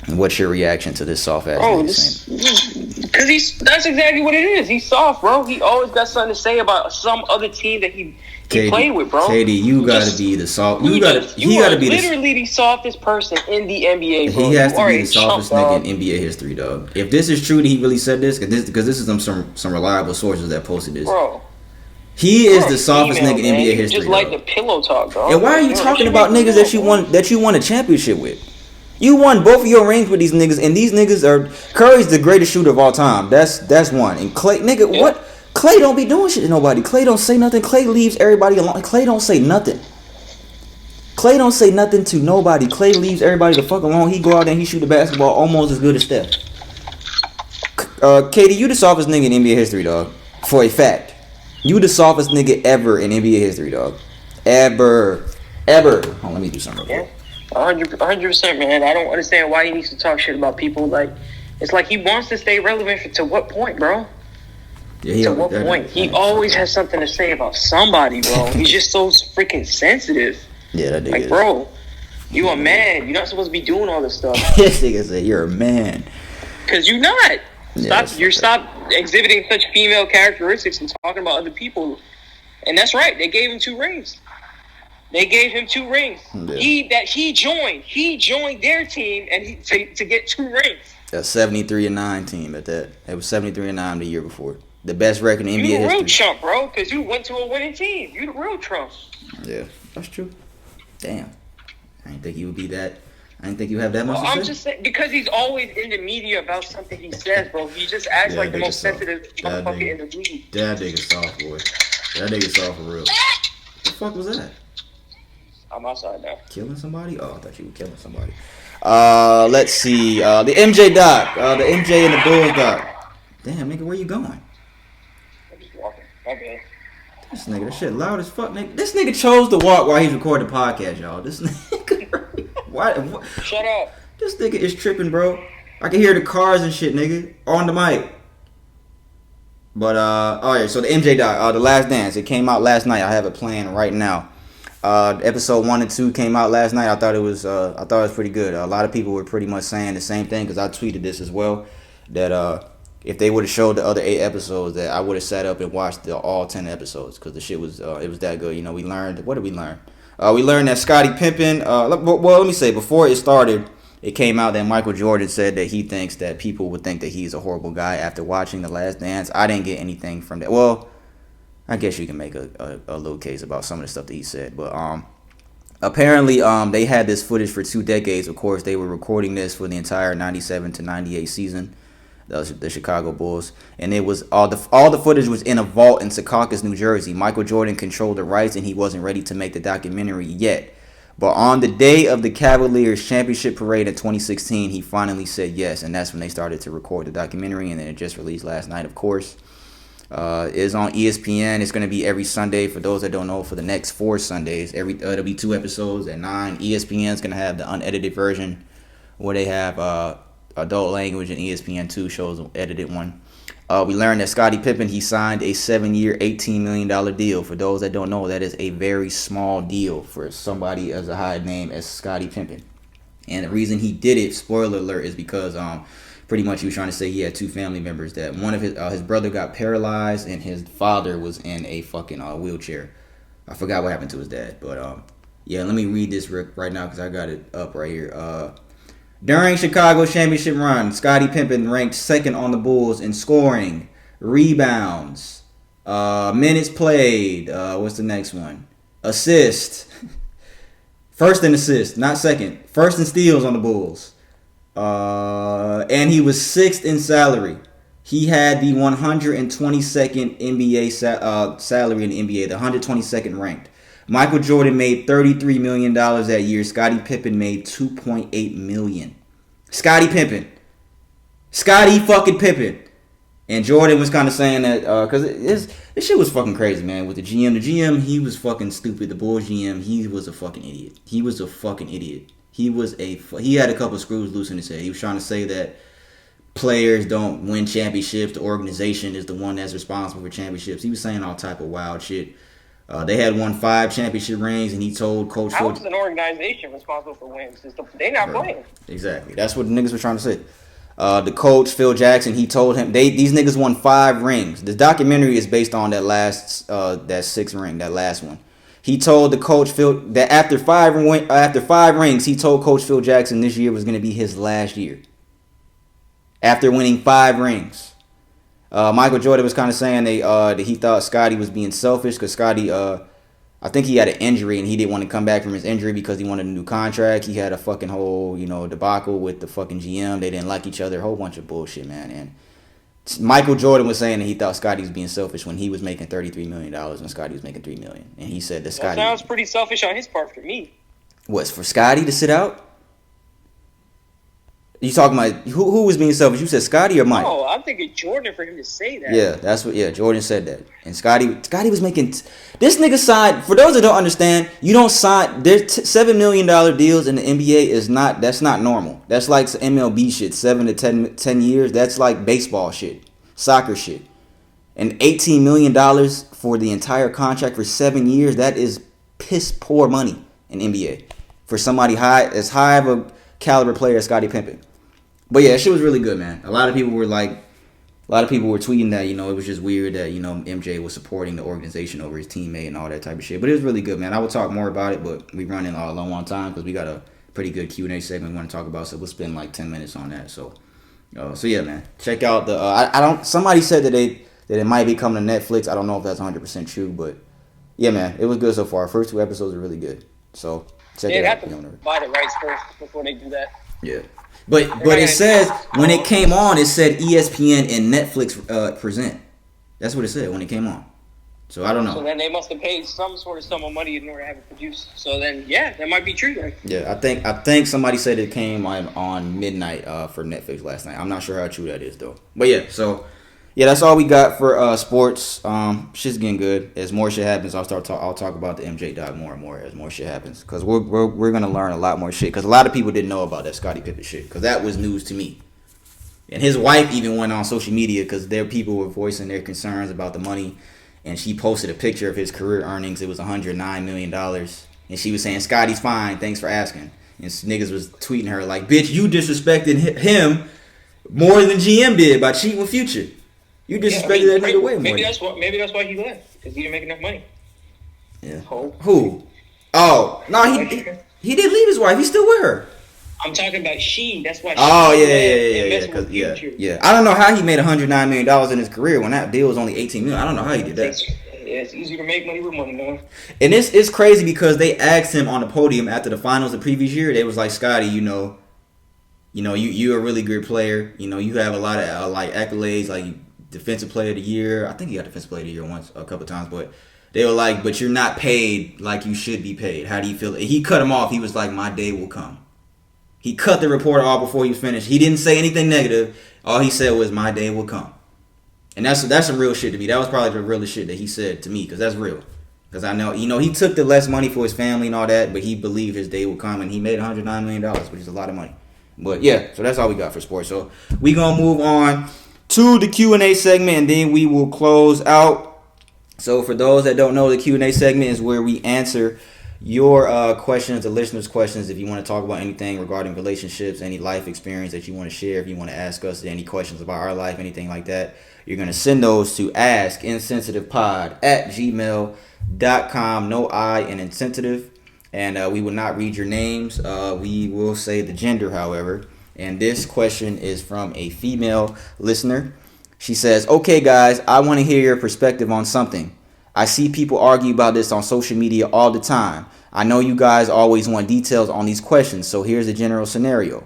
And what's your reaction to this soft ass? Because that's exactly what it is. He's soft, bro. He always got something to say about some other team that he played with, bro. KD, you gotta be the soft. You gotta be literally the softest person in the NBA, bro. He has to be the softest nigga in NBA history, dog. If this is true that he really said this, because this is some reliable sources that posted this. Bro. He is the softest nigga in NBA history. Just like the pillow talk, bro. And why are you talking about niggas that you won a championship with? You won both of your rings with these niggas, and these niggas are Curry's the greatest shooter of all time. That's one. And Clay, nigga, what? Clay don't be doing shit to nobody. Clay don't say nothing. Clay leaves everybody alone. Clay don't say nothing. Clay don't say nothing to nobody. Clay leaves everybody the fuck alone. He go out there and he shoot the basketball almost as good as Steph. Katie, you the softest nigga in NBA history, dog. For a fact. You the softest nigga ever in NBA history, dog. Ever. Hold on, let me do something real quick. 100%, man. I don't understand why he needs to talk shit about people. Like, it's like he wants to stay relevant. To what point, bro? Yeah, to what point? He always has something to say about somebody, bro. He's just so freaking sensitive. Yeah, that nigga. Like, bro, you a man. You're not supposed to be doing all this stuff. This nigga said you're a man. Because you're not. Yeah, Stop exhibiting such female characteristics and talking about other people. And that's right. They gave him 2 rings. They gave him 2 rings. Yeah. He joined their team and to get 2 rings. A 73-9 team at that. It was 73-9 the year before. The best record in NBA history. You the real chump, bro, because you went to a winning team. You the real trump. Yeah, that's true. Damn, I didn't think you would be that. I didn't think you have that much to say. I'm just saying, because he's always in the media about something he says, bro. He just acts like the most sensitive motherfucker in the league. That nigga soft, boy. That nigga soft for real. What the fuck was that? I'm outside now. Killing somebody? Oh, I thought you were killing somebody. Let's see. The MJ doc. The MJ and the Bulls doc. Damn, nigga, where you going? I'm just walking. Okay. This nigga, that shit loud as fuck, nigga. This nigga chose to walk while he's recording the podcast, y'all. This nigga, why? Shut up. This nigga is tripping, bro. I can hear the cars and shit, nigga, on the mic. But alright, so the MJ doc, The Last Dance, it came out last night. I have it playing right now. Episode 1 and 2 came out last night. I thought it was pretty good. A lot of people were pretty much saying the same thing because I tweeted this as well. That if they would have showed the other 8 episodes, that I would have sat up and watched all 10 episodes because the shit was it was that good. You know, we learned. What did we learn? We learned that Scottie Pippen. Well, let me say before it started, it came out that Michael Jordan said that he thinks that people would think that he's a horrible guy after watching The Last Dance. I didn't get anything from that. Well, I guess you can make a little case about some of the stuff that he said, but apparently they had this footage for 2 decades. Of course, they were recording this for the entire 97 to 98 season, the Chicago Bulls, and it was all the footage was in a vault in Secaucus, New Jersey. Michael Jordan controlled the rights, and he wasn't ready to make the documentary yet. But on the day of the Cavaliers championship parade in 2016, he finally said yes, and that's when they started to record the documentary, and then it just released last night, of course. Is on ESPN. It's going to be every Sunday. For those that don't know, for the next 4 Sundays, it'll be 2 episodes at 9. ESPN's going to have the unedited version where they have adult language, and ESPN2 shows an edited one. We learned that Scottie Pippen, he signed a 7-year, $18 million deal. For those that don't know, that is a very small deal for somebody as a high name as Scottie Pippen. And the reason he did it, spoiler alert, is because pretty much he was trying to say he had 2 family members that one of his brother got paralyzed and his father was in a fucking wheelchair. I forgot what happened to his dad, but yeah, let me read this right now because I got it up right here. During Chicago's championship run, Scottie Pippen ranked 2nd on the Bulls in scoring, rebounds, minutes played. What's the next one? Assist. First in assists, not second. First in steals on the Bulls. And he was 6th in salary. He had the 122nd NBA salary in the NBA, the 122nd ranked. Michael Jordan made $33 million that year. Scottie Pippen made $2.8 million. Scottie fucking Pippen. And Jordan was kind of saying that because this shit was fucking crazy, man. With the GM, he was fucking stupid. The Bulls GM, he was a fucking idiot. He had a couple of screws loose in his head. He was trying to say that players don't win championships. The organization is the one that's responsible for championships. He was saying all type of wild shit. They had won 5 championship rings, and he told Coach Phil... How is an organization responsible for wins? They're not playing. Exactly. That's what the niggas were trying to say. The coach, Phil Jackson, he told him... These niggas won 5 rings. The documentary is based on that 6th ring, that last one. He told the coach Phil that after 5 rings, he told Coach Phil Jackson this year was going to be his last year. After winning 5 rings. Michael Jordan was kind of saying that he thought Scottie was being selfish because Scottie, I I think he had an injury and he didn't want to come back from his injury because he wanted a new contract. He had a fucking whole, debacle with the fucking GM. They didn't like each other. A whole bunch of bullshit, man. And Michael Jordan was saying that he thought Scotty was being selfish when he was making $33 million and Scotty was making $3 million. And he said that Scotty... That sounds pretty selfish on his part for me. What's for Scotty to sit out? You talking about who was being selfish? You said Scotty or Mike? Oh, I'm thinking Jordan for him to say that. Yeah, that's what. Yeah, Jordan said that, and Scotty was making. This nigga signed. For those that don't understand, you don't sign. There's $7 million deals in the NBA is not. That's not normal. That's like MLB shit. 7 to 10 years. That's like baseball shit, soccer shit, and $18 million for the entire contract for 7 years. That is piss poor money in NBA for somebody as high of a caliber player as Scottie Pippen. But yeah, shit was really good, man. A lot of people were tweeting that, it was just weird that, MJ was supporting the organization over his teammate and all that type of shit. But it was really good, man. I will talk more about it, but we running low on time because we got a pretty good Q&A segment we want to talk about, so we'll spend like 10 minutes on that. So yeah, man. Check out the somebody said that it might be coming to Netflix. I don't know if that's 100% true, but yeah, man, it was good so far. First 2 episodes are really good. So check it out. They have to buy the rights first before they do that. Yeah. But it says when it came on, it said ESPN and Netflix present. That's what it said when it came on. So I don't know. So then they must have paid some sort of sum of money in order to have it produced. So then, yeah, that might be true then. Yeah, I think somebody said it came on midnight for Netflix last night. I'm not sure how true that is though. But yeah, so yeah, that's all we got for sports. Shit's getting good. As more shit happens, I'll talk about the MJ doc more and more as more shit happens. Because we're gonna learn a lot more shit. Because a lot of people didn't know about that Scottie Pippen shit. Because that was news to me. And his wife even went on social media because their people were voicing their concerns about the money. And she posted a picture of his career earnings. It was $109 million. And she was saying, Scotty's fine. Thanks for asking. And niggas was tweeting her like, bitch, you disrespected him more than GM did by cheating with Future. You disrespected that nigga way more. Maybe that's why he left. Because he didn't make enough money. Yeah. Who? Oh, no, he did leave his wife. He's still with her. I'm talking about she. That's why. Oh yeah. I don't know how he made $109 million in his career when that deal was only $18 million. I don't know how he did that. Yeah, it's easy to make money with money, man. And it's crazy because they asked him on the podium after the finals the previous year. They was like, Scotty, you're a really good player. You have a lot of accolades, like defensive player of the year. I think he got defensive player of the year once, a couple times, but they were like, but you're not paid like you should be paid. How do you feel? He cut him off. He was like, my day will come. He cut the reporter off before he was finished. He didn't say anything negative. All he said was, my day will come. And that's some real shit to me. That was probably the realest shit that he said to me, because that's real. Because I know, he took the less money for his family and all that, but he believed his day will come, and he made $109 million, which is a lot of money. But yeah, so that's all we got for sports. So we gonna move on to the Q&A segment, and then we will close out. So for those that don't know, the Q&A segment is where we answer your questions, the listeners' questions. If you want to talk about anything regarding relationships, any life experience that you want to share, if you want to ask us any questions about our life, anything like that, you're going to send those to askinsensitivepod@gmail.com. No I in insensitive. And we will not read your names. We will say the gender, however. And this question is from a female listener. She says, okay, guys, I want to hear your perspective on something. I see people argue about this on social media all the time. I know you guys always want details on these questions, so here's the general scenario.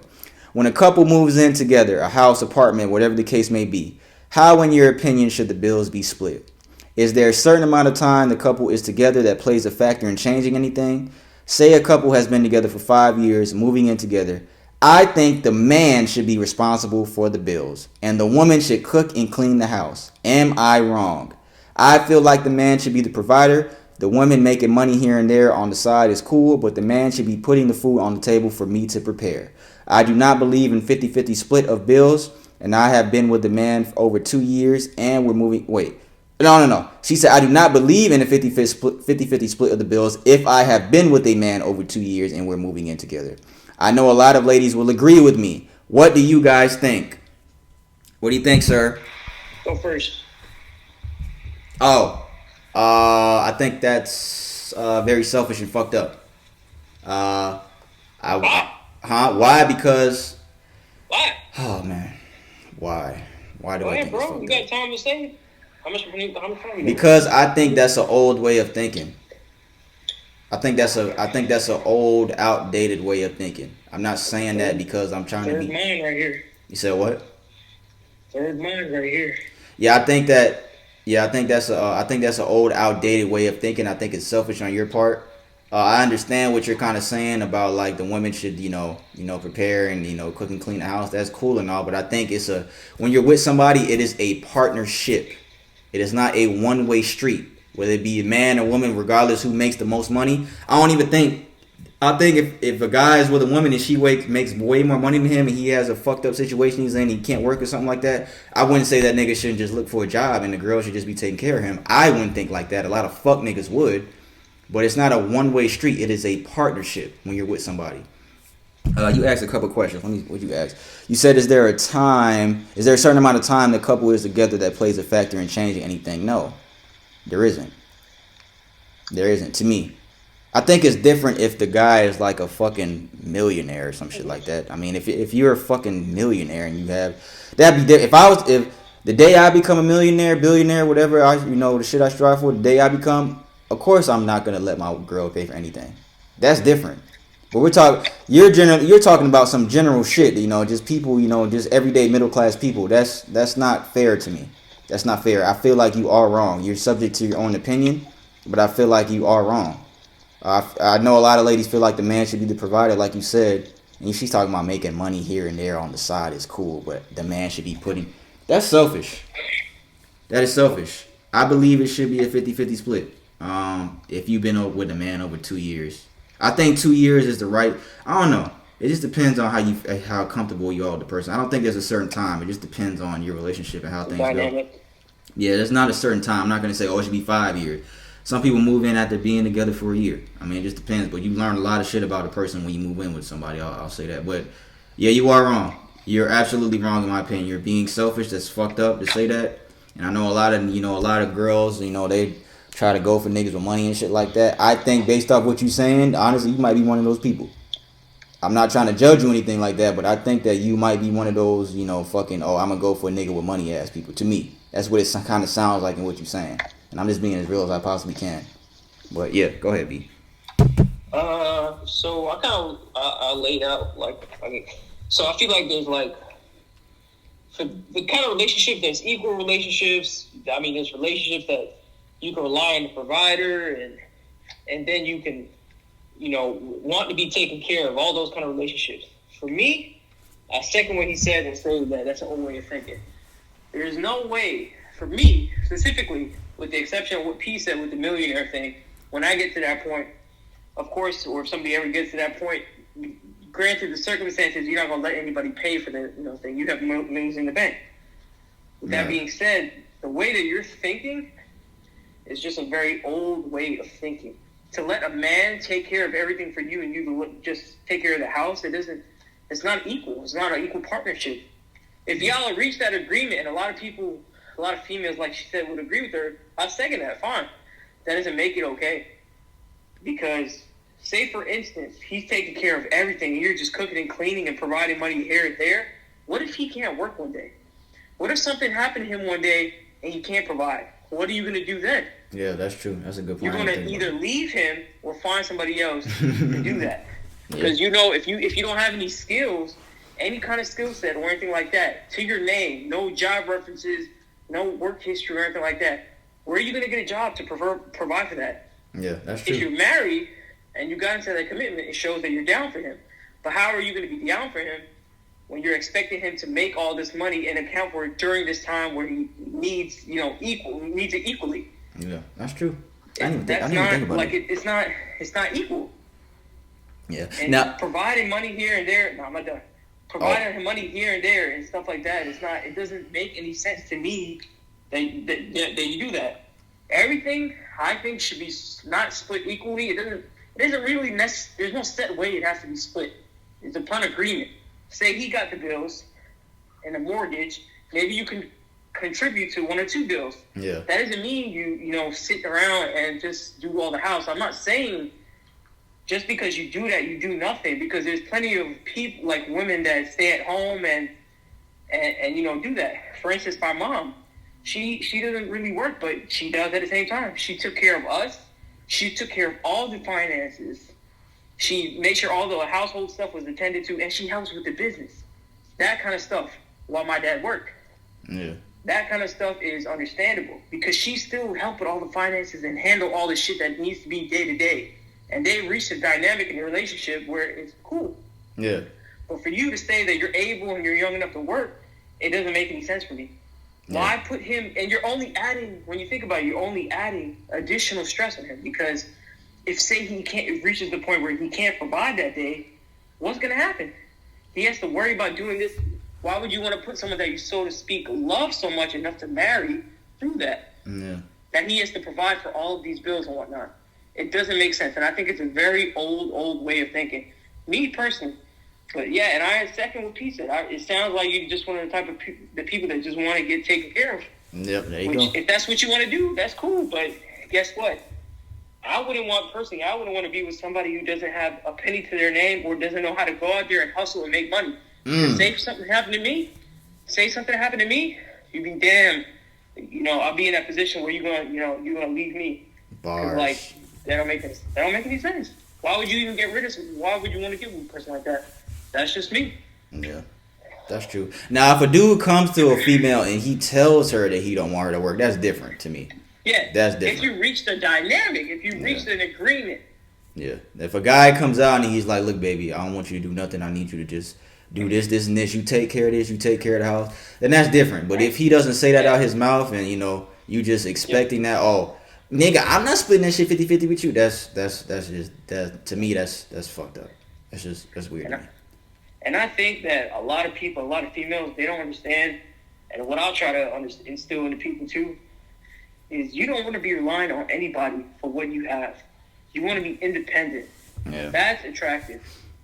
When a couple moves in together, a house, apartment, whatever the case may be, how, in your opinion, should the bills be split? Is there a certain amount of time the couple is together that plays a factor in changing anything? Say a couple has been together for 5 years, moving in together. I think the man should be responsible for the bills, and the woman should cook and clean the house. Am I wrong? I feel like the man should be the provider. The woman making money here and there on the side is cool, but the man should be putting the food on the table for me to prepare. I do not believe in 50-50 split of bills, and I have been with the man for over 2 years, and we're moving... No. She said, I do not believe in a 50-50 split of the bills if I have been with a man over 2 years and we're moving in together. I know a lot of ladies will agree with me. What do you guys think? What do you think, sir? Go first. I think that's very selfish and fucked up. Why? Because... Why? Oh, man. Why? Why do Go I ahead, think bro. You got time to say it? How much time you got? Because I think that's an old way of thinking. I think that's a old, outdated way of thinking. I'm not saying that because I'm trying to Third be. mind right here. You said what? Third mind right here. Yeah, I think that. Yeah, I think that's an old, outdated way of thinking. I think it's selfish on your part. I understand what you're kind of saying about like the women should, prepare and cook and clean the house. That's cool and all, but I think when you're with somebody, it is a partnership. It is not a one-way street. Whether it be a man or woman, regardless who makes the most money. I don't even think. I think if a guy is with a woman and she makes way more money than him and he has a fucked up situation he's in, he can't work or something like that, I wouldn't say that nigga shouldn't just look for a job and the girl should just be taking care of him. I wouldn't think like that. A lot of fuck niggas would. But it's not a one-way street. It is a partnership when you're with somebody. You asked a couple questions. What you ask? You said, is there a certain amount of time the couple is together that plays a factor in changing anything? No, there isn't. There isn't, to me. I think it's different if the guy is like a fucking millionaire or some shit like that. I mean, if you're a fucking millionaire and you have, that'd be different. If the day I become a millionaire, billionaire, whatever, the shit I strive for, the day I become, of course I'm not gonna let my girl pay for anything. That's different. But you're talking about some general shit, just people, just everyday middle class people. That's not fair to me. That's not fair. I feel like you are wrong. You're subject to your own opinion, but I feel like you are wrong. I know a lot of ladies feel like the man should be the provider, like you said. And she's talking about making money here and there on the side is cool, but the man should be putting. That's selfish. That is selfish. I believe it should be a 50-50 split. If you've been with a man over 2 years, I think 2 years is the right. I don't know. It just depends on how comfortable you are with the person. I don't think there's a certain time. It just depends on your relationship and how things go. Yeah, there's not a certain time. I'm not gonna say it should be 5 years. Some people move in after being together for a year. I mean, it just depends. But you learn a lot of shit about a person when you move in with somebody. I'll say that. But yeah, you are wrong. You're absolutely wrong in my opinion. You're being selfish. That's fucked up to say that. And I know a lot of girls, they try to go for niggas with money and shit like that. I think based off what you're saying, honestly, you might be one of those people. I'm not trying to judge you or anything like that, but I think that you might be one of those, I'm gonna go for a nigga with money ass people. To me, that's what it kind of sounds like in what you're saying. And I'm just being as real as I possibly can. But yeah, go ahead, B. So I laid out so I feel like there's for the kind of relationship there's equal relationships. I mean, there's relationships that you can rely on the provider and then you can, want to be taken care of, all those kind of relationships. For me, I second what he said and say that that's an old way of thinking. There's no way, for me specifically, with the exception of what P said with the millionaire thing, when I get to that point, of course, or if somebody ever gets to that point, granted the circumstances, you're not going to let anybody pay for the thing. You have millions in the bank. With that being said, the way that you're thinking is just a very old way of thinking. To let a man take care of everything for you and you to just take care of the house, it's not equal. It's not an equal partnership. If y'all reach that agreement, and a lot of females, like she said, would agree with her, I second that, fine. That doesn't make it okay. Because, say for instance, he's taking care of everything, and you're just cooking and cleaning and providing money here and there. What if he can't work one day? What if something happened to him one day and he can't provide? What are you going to do then? Yeah, that's true. That's a good point. You're going to either leave him or find somebody else to do that. Because if you don't have any skills, any kind of skill set or anything like that, to your name, no job references, no work history or anything like that, where are you going to get a job to provide for that? Yeah, that's true. If you're married and you got into that commitment, it shows that you're down for him. But how are you going to be down for him when you're expecting him to make all this money and account for it during this time where he needs, needs it equally? Yeah, that's true. I didn't That's even think about it. It's not equal. Yeah. And now, providing money here and there. No, I'm not done. Providing him money here and there and stuff like that. It doesn't make any sense to me that you do that. Everything I think should be not split equally. It isn't really there's no set way it has to be split. It's upon agreement. Say he got the bills and the mortgage. Maybe you can contribute to one or two bills. Yeah. That doesn't mean you sit around and just do all the house. I'm not saying just because you do that, you do nothing, because there's plenty of people, like women, that stay at home and do that. For instance, my mom, she doesn't really work, but she does at the same time. She took care of us. She took care of all the finances. She made sure all the household stuff was attended to, and she helps with the business. That kind of stuff while my dad worked. Yeah. That kind of stuff is understandable because she still helped with all the finances and handle all the shit that needs to be day to day. And they reached a dynamic in the relationship where it's cool. Yeah. But for you to say that you're able and you're young enough to work, it doesn't make any sense for me. Yeah. Why put him, and you're only adding, when you think about it, you're only adding additional stress on him because if, say, it reaches the point where he can't provide that day, what's going to happen? He has to worry about doing this. Why would you want to put someone that you, so to speak, love so much enough to marry through that? Yeah. That he has to provide for all of these bills and whatnot. It doesn't make sense. And I think it's a very old way of thinking. Me personally. But yeah, and I second what Pete said. It sounds like you're just one of the type of the people that just want to get taken care of. Yep, there you go. If that's what you want to do, that's cool. But guess what? I wouldn't want to be with somebody who doesn't have a penny to their name or doesn't know how to go out there and hustle and make money. Say something happened to me, you'd be damned. I'll be in that position where you're gonna leave me. Bars. Like that don't make any sense. Why would you even get rid of why would you want to get with a person like that? That's just me. Yeah. That's true. Now, if a dude comes to a female and he tells her that he don't want her to work, that's different to me. Yeah. That's different. If you reached a dynamic, if you reached an agreement. Yeah. If a guy comes out and he's like, look, baby, I don't want you to do nothing. I need you to just do this, and this. You take care of this. You take care of the house. Then that's different. But if he doesn't say that out his mouth and, you just expecting that, oh, nigga, I'm not splitting that shit 50-50 with you. That's just, to me, that's fucked up. That's weird to me. And I think that a lot of people, a lot of females, they don't understand. And what I'll try to instill into people too is you don't want to be relying on anybody for what you have. You want to be independent. Yeah. That's attractive.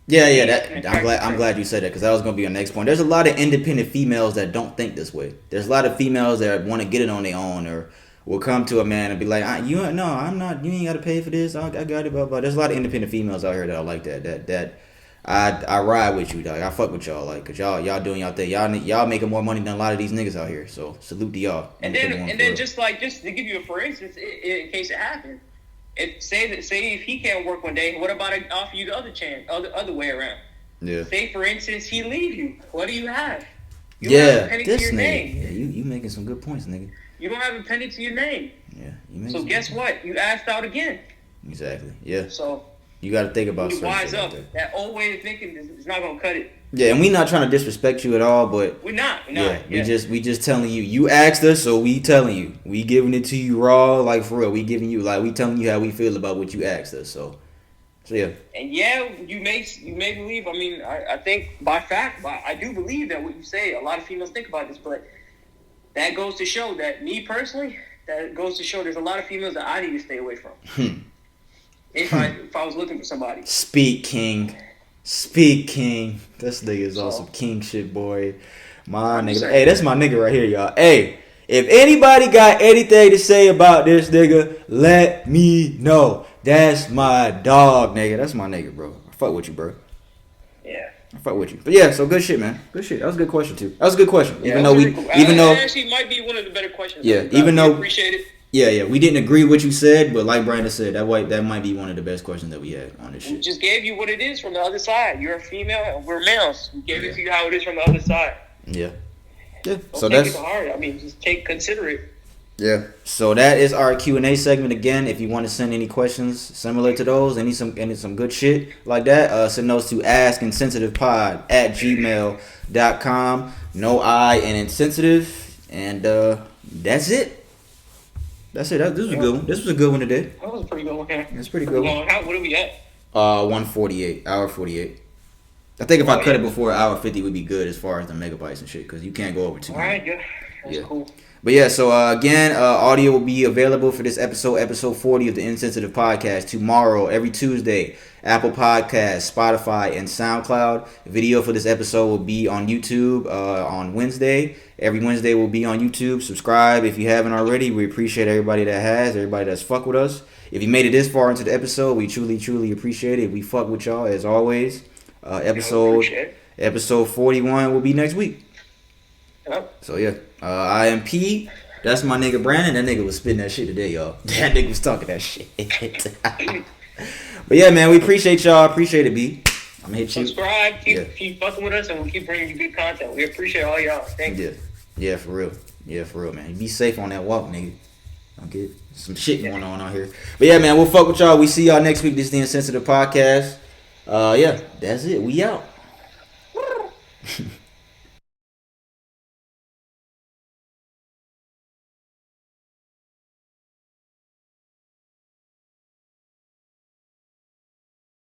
Yeah. I'm glad you said that because that was gonna be your next point. There's a lot of independent females that don't think this way. There's a lot of females that want to get it on their own or will come to a man and be like, I'm not. You ain't got to pay for this. I got it. Blah blah. There's a lot of independent females out here that are like that. That I ride with you, dog. I fuck with y'all, like, cause y'all doing y'all thing. Y'all making more money than a lot of these niggas out here. So salute to y'all. And then just to give you a for instance, in case it happens, say if he can't work one day, what about I offer you the other way around? Yeah. Say for instance he leave you, what do you have? You don't have a penny this to your nigga. name. Yeah, you making some good points, nigga. You don't have a penny to your name. Yeah. So guess what? You asked out again. Exactly. Yeah. So. You got to think about you wise up. Like that old way of thinking is not gonna cut it. Yeah, and we not trying to disrespect you at all, but we're not. Yeah, we just telling you. You asked us, so we telling you. We giving it to you raw, like for real. We giving you we telling you how we feel about what you asked us. So yeah. And yeah, you may believe. I mean, I think I do believe that what you say. A lot of females think about this, but that goes to show that me personally, there's a lot of females that I need to stay away from. If I was looking for somebody. Speak King. This nigga is awesome. King shit, boy. My nigga. Hey, that's my nigga right here, y'all. Hey, if anybody got anything to say about this nigga, let me know. That's my dog, nigga. That's my nigga, bro. I fuck with you, bro. Yeah. I fuck with you. But yeah, so good shit, man. Good shit. That was a good question, too. That was a good question. Yeah, even though it actually might be one of the better questions. Yeah, even though. Appreciate it. Yeah, we didn't agree with what you said, but like Brandon said, that might be one of the best questions that we had on this shit. We just gave you what it is from the other side. You're a female, and we're males. We gave it to you how it is from the other side. Yeah. Don't so take it to heart. I mean, just consider it. Yeah. So that is our Q&A segment. Again, if you want to send any questions similar to those, some good shit like that, send those to askinsensitivepod@gmail.com. No I in insensitive, and that's it. This was a good one. This was a good one today. That was a pretty good one. That's pretty good one. What are we at? 148, hour 48. I think if I cut it before hour 50 would be good as far as the megabytes and shit, because you can't go over 2 minutes. All right, yeah. That's cool. But yeah, so again, audio will be available for this episode 40 of the Insensitive Podcast tomorrow, every Tuesday. Apple Podcasts, Spotify, and SoundCloud. Video for this episode will be on YouTube on Wednesday. Every Wednesday will be on YouTube. Subscribe if you haven't already. We appreciate everybody that has, everybody that's fuck with us. If you made it this far into the episode, we truly, truly appreciate it. We fuck with y'all as always. Episode 41 will be next week. Yep. So yeah, I am P, That's my nigga Brandon. That nigga was spitting that shit today, y'all. That nigga was talking that shit. But yeah, man, we appreciate y'all. Appreciate it, B. I'm gonna hit you. Subscribe. Keep fucking with us, and we'll keep bringing you good content. We appreciate all y'all. Thank you. Yeah, for real. Yeah, for real, man. Be safe on that walk, nigga. Don't get some shit going on out here. But yeah, man, we'll fuck with y'all. We see y'all next week. This is the Insensitive Podcast. Yeah, that's it. We out.